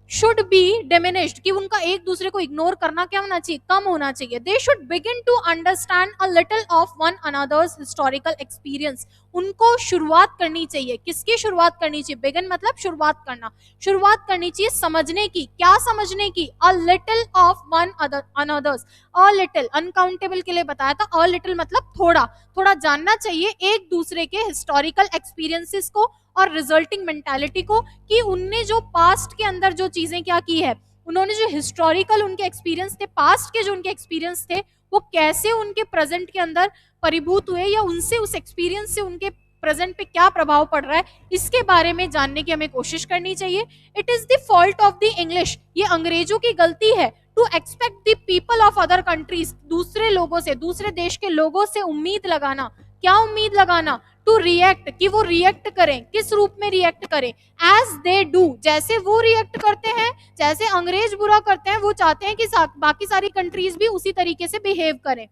शुड बी डिमिनिश्ड, कि उनका एक दूसरे को इग्नोर करना क्या होना चाहिए, कम होना चाहिए। They should begin to understand a little of one another's historical experience, उनको शुरुआत करनी चाहिए, किसकी शुरुआत करनी चाहिए, बिगिन मतलब शुरुआत करना, शुरुआत करनी चाहिए समझने की, क्या समझने की, अ little of one another's, a little uncountable के लिए बताया था, अ लिटिल मतलब थोड़ा, थोड़ा जानना चाहिए एक दूसरे के हिस्टोरिकल एक्सपीरियंसेस को और रिजल्टिंग मेंटालिटी को, कि उनने जो पास्ट के अंदर जो चीजें क्या की है, उन्होंने जो हिस्टोरिकल उनके एक्सपीरियंस थे, पास्ट के जो उनके एक्सपीरियंस थे, वो कैसे उनके प्रेजेंट के अंदर परिभूत हुए, या उनसे उस एक्सपीरियंस से उनके प्रेजेंट पे क्या प्रभाव पड़ रहा है, इसके बारे में जानने की हमें कोशिश करनी चाहिए। It is the fault of the English, ये अंग्रेजों की गलती है, to expect the people of other countries, दूसरे लोगों से, दूसरे देश के लोगों से उम्मीद लगाना, क्या उम्मीद लगाना, टू रिएक्ट, कि वो रिएक्ट करें, किस रूप में रिएक्ट करें, एज दे डू, जैसे वो रिएक्ट करते हैं, जैसे अंग्रेज बुरा करते हैं, वो चाहते हैं कि बाकी सारी कंट्रीज भी उसी तरीके से बिहेव करें।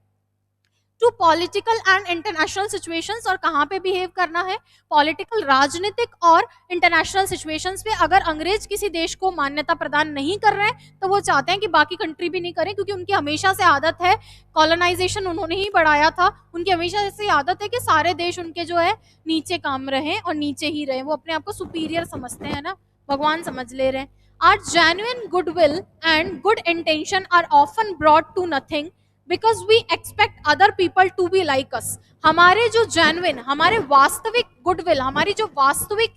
To political and international situations, और कहाँ पे बिहेव करना है, पॉलिटिकल, राजनीतिक और इंटरनेशनल सिचुएशंस पे। अगर अंग्रेज किसी देश को मान्यता प्रदान नहीं कर रहे हैं तो वो चाहते हैं कि बाकी कंट्री भी नहीं करें, क्योंकि उनकी हमेशा से आदत है, कॉलोनाइजेशन उन्होंने ही बढ़ाया था, उनकी हमेशा से आदत है कि सारे देश उनके जो है नीचे काम रहे और नीचे ही रहे, वो अपने आप को सुपीरियर समझते हैं ना, भगवान समझ ले रहे हैं। Are genuine goodwill and good intention are often brought to nothing because we expect other people to be like us, हमारे जो जेन्युइन, हमारे वास्तविक गुडविल, हमारी जो वास्तविक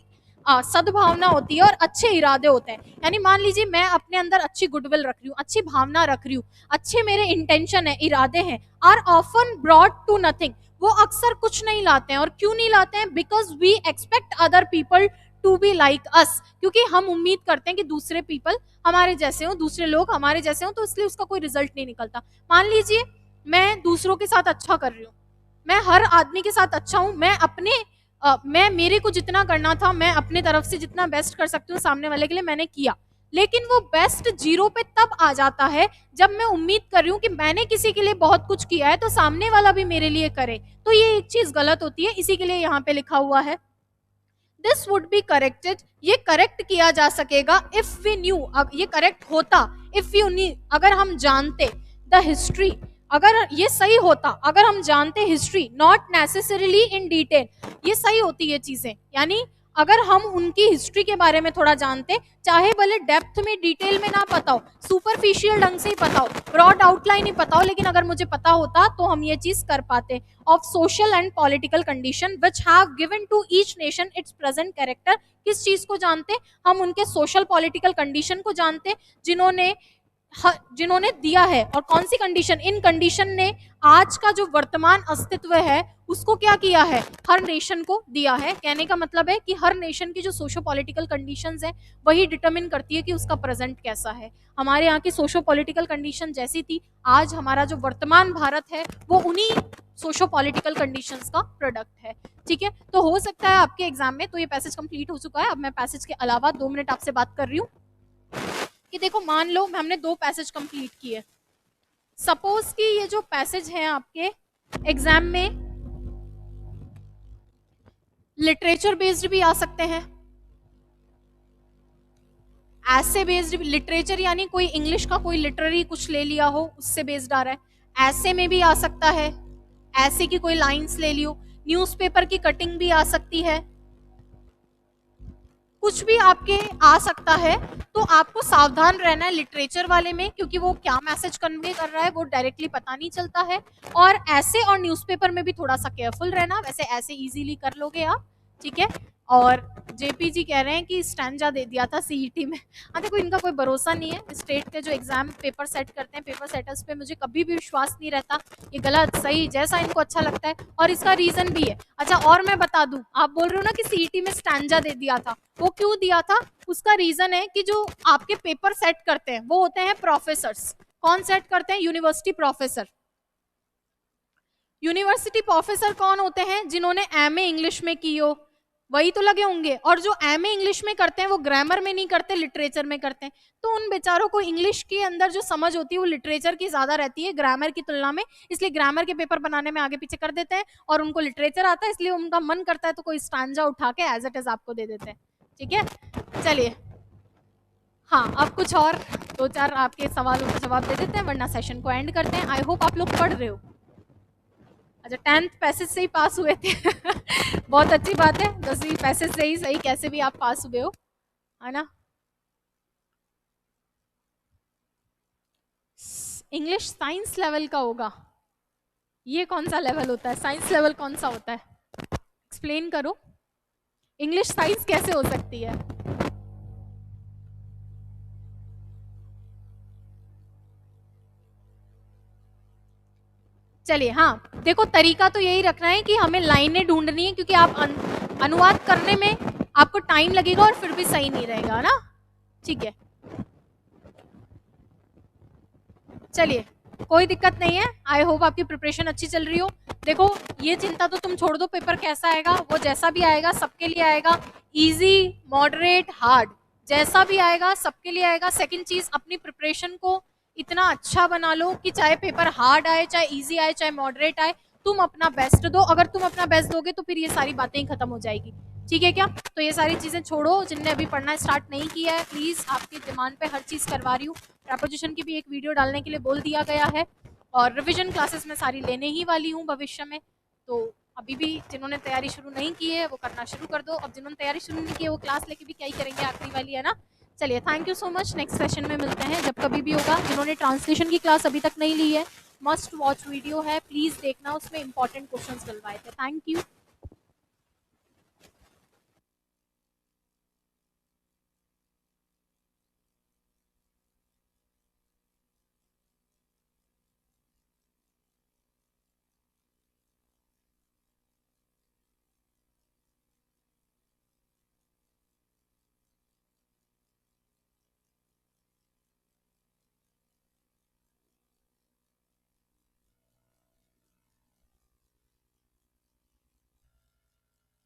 सद्भावना होती है और अच्छे इरादे होते हैं, यानी मान लीजिए मैं अपने अंदर अच्छी गुडविल रख रही हूँ, अच्छी भावना रख रही हूँ, अच्छे मेरे इंटेंशन है, इरादे हैं, are often brought to nothing, वो अक्सर कुछ नहीं लाते हैं। और क्यों नहीं लाते हैं, because we expect other people to be like us, क्योंकि हम उम्मीद करते हैं कि दूसरे पीपल हमारे जैसे हो, दूसरे लोग हमारे जैसे हो, तो इसलिए उसका कोई रिजल्ट नहीं निकलता। मान लीजिए मैं दूसरों के साथ अच्छा कर रही हूँ, मैं हर आदमी के साथ अच्छा हूँ, मैं अपने मैं मेरे को जितना करना था, मैं अपने तरफ से जितना बेस्ट कर सकती हूँ सामने वाले के लिए मैंने किया, लेकिन वो बेस्ट जीरो पे तब आ जाता है जब मैं उम्मीद कर रही हूँ कि मैंने किसी के लिए बहुत कुछ किया है तो सामने वाला भी मेरे लिए करे, तो ये एक चीज गलत होती है। इसी के लिए यहाँ पे लिखा हुआ है दिस वुड बी करेक्टेड, ये करेक्ट किया जा सकेगा इफ वी न्यू, ये करेक्ट होता इफ यू न्यू, अगर हम जानते, द हिस्ट्री, अगर ये सही होता अगर हम जानते history, not necessarily in detail, ये सही होती है चीजें, यानी अगर हम उनकी हिस्ट्री के बारे में थोड़ा जानते, चाहे भले डेप्थ में डिटेल में ना पता हो, सुपरफिशियल ढंग से ही पता हो, ब्रॉड आउटलाइन ही पता हो, लेकिन अगर मुझे पता होता तो हम ये चीज कर पाते। Of social and political condition which have given to each nation its present character, किस चीज को जानते, हम उनके सोशल पॉलिटिकल कंडीशन को जानते जिन्होंने दिया है, और कौन सी कंडीशन, इन कंडीशन ने आज का जो वर्तमान अस्तित्व है उसको क्या किया है, हर नेशन को दिया है। कहने का मतलब है कि हर नेशन की जो सोशो पॉलिटिकल कंडीशंस है वही डिटरमिन करती है कि उसका प्रेजेंट कैसा है। हमारे यहाँ की सोशो पॉलिटिकल कंडीशन जैसी थी, आज हमारा जो वर्तमान भारत है वो उन्हीं सोशो पॉलिटिकल कंडीशंस का प्रोडक्ट है। ठीक है, तो हो सकता है आपके एग्जाम में, तो ये पैसेज कंप्लीट हो चुका है। अब मैं पैसेज के अलावा 2 मिनट आपसे बात कर रही हूँ कि देखो, मान लो हमने 2 पैसेज कंप्लीट किए, सपोज कि ये जो पैसेज है आपके एग्जाम में लिटरेचर बेस्ड भी आ सकते हैं, ऐसे बेस्ड, लिटरेचर यानी कोई इंग्लिश का कोई लिटरेरी कुछ ले लिया हो उससे बेस्ड आ रहा है, ऐसे में भी आ सकता है, ऐसे की कोई लाइंस ले लियो, न्यूज़पेपर की कटिंग भी आ सकती है, कुछ भी आपके आ सकता है। तो आपको सावधान रहना है लिटरेचर वाले में, क्योंकि वो क्या मैसेज कन्वे कर रहा है वो डायरेक्टली पता नहीं चलता है। और ऐसे और न्यूज़पेपर में भी थोड़ा सा केयरफुल रहना, वैसे ऐसे इजीली कर लोगे आप, ठीक है। और जेपी जी कह रहे हैं कि स्टैंजा दे दिया था सीईटी में। हाँ देखो, इनका कोई भरोसा नहीं है, स्टेट के जो एग्जाम पेपर सेट करते हैं, पेपर सेटर्स पे मुझे कभी भी विश्वास नहीं रहता, ये गलत सही जैसा इनको अच्छा लगता है, और इसका रीजन भी है। अच्छा, और मैं बता दूं, आप बोल रहे हो ना कि सीईटी में स्टैंजा दे दिया था, वो क्यों दिया था, उसका रीजन है कि जो आपके पेपर सेट करते हैं वो होते हैं प्रोफेसर्स। कौन सेट करते हैं, यूनिवर्सिटी प्रोफेसर। यूनिवर्सिटी प्रोफेसर कौन होते हैं, जिन्होंने एमए इंग्लिश में की हो, वही तो लगे होंगे। और जो एमए इंग्लिश में करते हैं वो ग्रामर में नहीं करते, लिटरेचर में करते हैं। तो उन बेचारों को इंग्लिश के अंदर जो समझ होती है वो लिटरेचर की ज्यादा रहती है ग्रामर की तुलना में, इसलिए ग्रामर के पेपर बनाने में आगे पीछे कर देते हैं। और उनको लिटरेचर आता है, इसलिए उनका मन करता है तो कोई स्टांजा उठा के एज इट इज आपको दे देते हैं। ठीक है, चलिए। हाँ, अब कुछ और दो चार आपके सवालों का जवाब दे देते हैं, वरना सेशन को एंड करते हैं। आई होप आप लोग पढ़ रहे हो। अच्छा, 10th पैसेज से ही पास हुए थे बहुत अच्छी बात है, 10वीं पैसेज से ही सही, कैसे भी आप पास हुए हो, है ना। इंग्लिश साइंस लेवल का होगा, ये कौन सा लेवल होता है? साइंस लेवल कौन सा होता है? एक्सप्लेन करो, इंग्लिश साइंस कैसे हो सकती है? चलिए, हाँ देखो, तरीका तो यही रखना है कि हमें लाइनें ढूंढनी है, क्योंकि आप अनुवाद करने में आपको टाइम लगेगा और फिर भी सही नहीं रहेगा ना। ठीक है, चलिए, कोई दिक्कत नहीं है। आई होप आपकी प्रिपरेशन अच्छी चल रही हो। देखो, ये चिंता तो तुम छोड़ दो, पेपर कैसा आएगा वो जैसा भी आएगा सबके लिए आएगा, इजी, मॉडरेट, हार्ड, जैसा भी आएगा सबके लिए आएगा। सेकंड चीज, अपनी प्रिपरेशन को इतना अच्छा बना लो कि चाहे पेपर हार्ड आए, चाहे इजी आए, चाहे मॉडरेट आए, तुम अपना बेस्ट दो। अगर तुम अपना बेस्ट दोगे तो फिर ये सारी बातें ही खत्म हो जाएगी। ठीक है क्या? तो ये सारी चीजें छोड़ो, जिनने अभी पढ़ना स्टार्ट नहीं किया है, प्लीज आपके डिमांड पे हर चीज करवा रही हूँ। प्रपोजिशन की भी एक वीडियो डालने के लिए बोल दिया गया है, और रिवीजन क्लासेस में सारी लेने ही वाली हूँ भविष्य में। तो अभी भी जिन्होंने तैयारी शुरू नहीं की है वो करना शुरू कर दो। अब जिन्होंने तैयारी शुरू नहीं की है वो क्लास लेके भी क्या ही करेंगे, आखिरी वाली है ना। चलिए, thank you so much. Next session में मिलते हैं जब कभी भी होगा। जिन्होंने ट्रांसलेशन की क्लास अभी तक नहीं ली है, मस्ट वॉच वीडियो है, प्लीज देखना, उसमें इंपॉर्टेंट क्वेश्चंस डलवाए थे। Thank you.